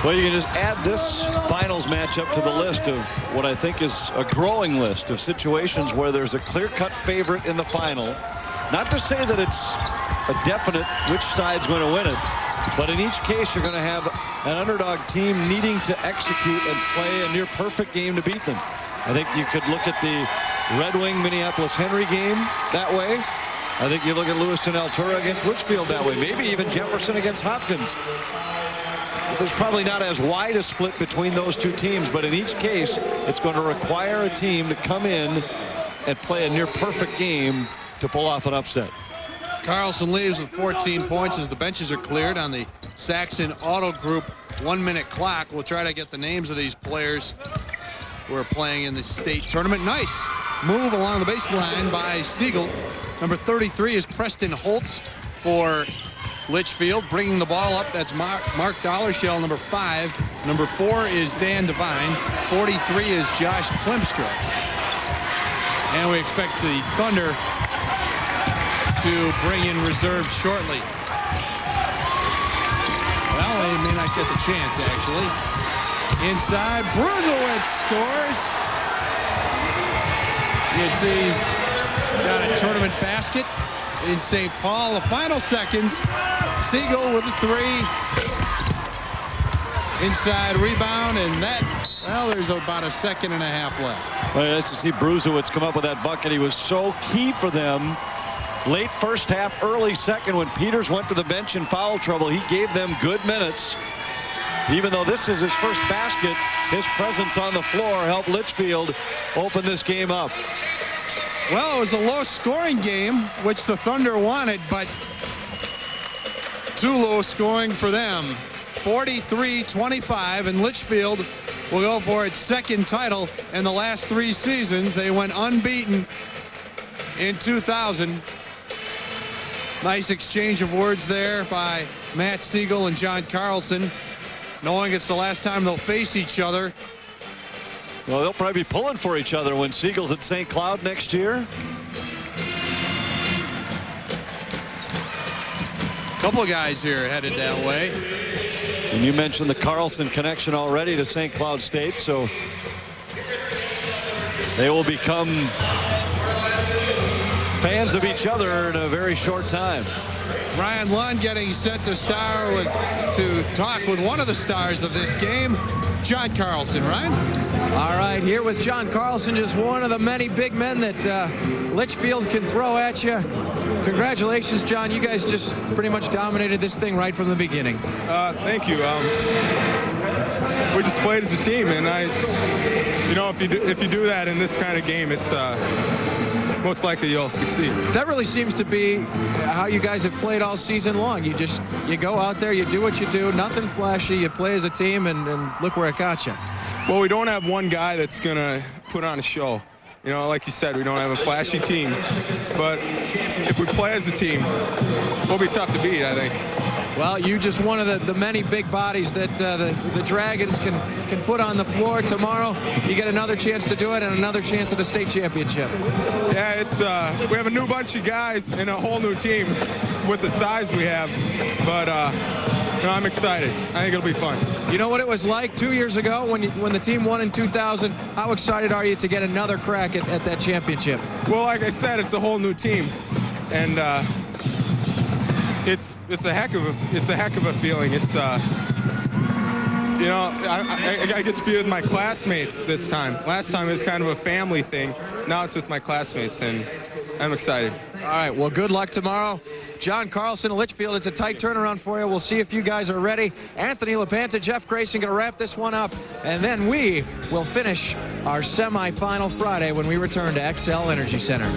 Well, you can just add this finals matchup to the list of what I think is a growing list of situations where there's a clear-cut favorite in the final. Not to say that it's a definite which side's going to win it. But in each case, you're going to have an underdog team needing to execute and play a near perfect game to beat them. I think you could look at the Red Wing Minneapolis Henry game that way. I think you look at Lewiston Altura against Litchfield that way. Maybe even Jefferson against Hopkins. There's probably not as wide a split between those two teams, but in each case, it's going to require a team to come in and play a near perfect game to pull off an upset. Carlson leaves with 14 points as the benches are cleared on the Saxon Auto Group 1-minute clock. We'll try to get the names of these players who are playing in the state tournament. Nice move along the baseline by Siegel. Number 33 is Preston Holtz for Litchfield, bringing the ball up. That's Mark Dollarshell, number 5. Number 4 is Dan Devine. 43 is Josh Klimstra. And we expect the Thunder to bring in reserves shortly. Well, they may not get the chance, actually. Inside, Bruzowicz scores. You can see he's got a tournament basket in St. Paul. The final seconds, Siegel with a 3. Inside rebound, and that, well, there's about a second and a half left. Well, nice to see Bruzowicz come up with that bucket. He was so key for them. Late first half, early second, when Peters went to the bench in foul trouble, he gave them good minutes. Even though this is his first basket, his presence on the floor helped Litchfield open this game up. Well, it was a low-scoring game, which the Thunder wanted, but too low scoring for them. 43-25, and Litchfield will go for its second title in the last 3 seasons. They went unbeaten in 2000. Nice exchange of words there by Matt Siegel and John Carlson, knowing it's the last time they'll face each other. Well, they'll probably be pulling for each other when Siegel's at St. Cloud next year. Couple of guys here headed that way. And you mentioned the Carlson connection already to St. Cloud State, so they will become fans of each other in a very short time. Ryan Lund getting set to talk with one of the stars of this game, John Carlson. Ryan? All right, here with John Carlson, just one of the many big men that Litchfield can throw at you. Congratulations, John. You guys just pretty much dominated this thing right from the beginning. Thank you. We just played as a team, and if you do that in this kind of game, it's most likely you'll succeed. That really seems to be how you guys have played all season long. You go out there, you do what you do, nothing flashy, you play as a team, and look where it got you. Well, we don't have one guy that's going to put on a show. You know, like you said, we don't have a flashy team. But if we play as a team, we'll be tough to beat, I think. Well, you just one of the many big bodies that the Dragons can put on the floor tomorrow. You get another chance to do it and another chance at a state championship. Yeah, it's we have a new bunch of guys and a whole new team with the size we have. But I'm excited. I think it'll be fun. You know what it was like 2 years ago when the team won in 2000? How excited are you to get another crack at that championship? Well, like I said, it's a whole new team, and it's a heck of a feeling. It's I get to be with my classmates this time. Last time it was kind of a family thing. Now it's with my classmates, and I'm excited. All right, well, good luck tomorrow. John Carlson of Litchfield, it's a tight turnaround for you. We'll see if you guys are ready. Anthony LaPanta, Jeff Grayson going to wrap this one up, and then we will finish our semifinal Friday when we return to XL Energy Center.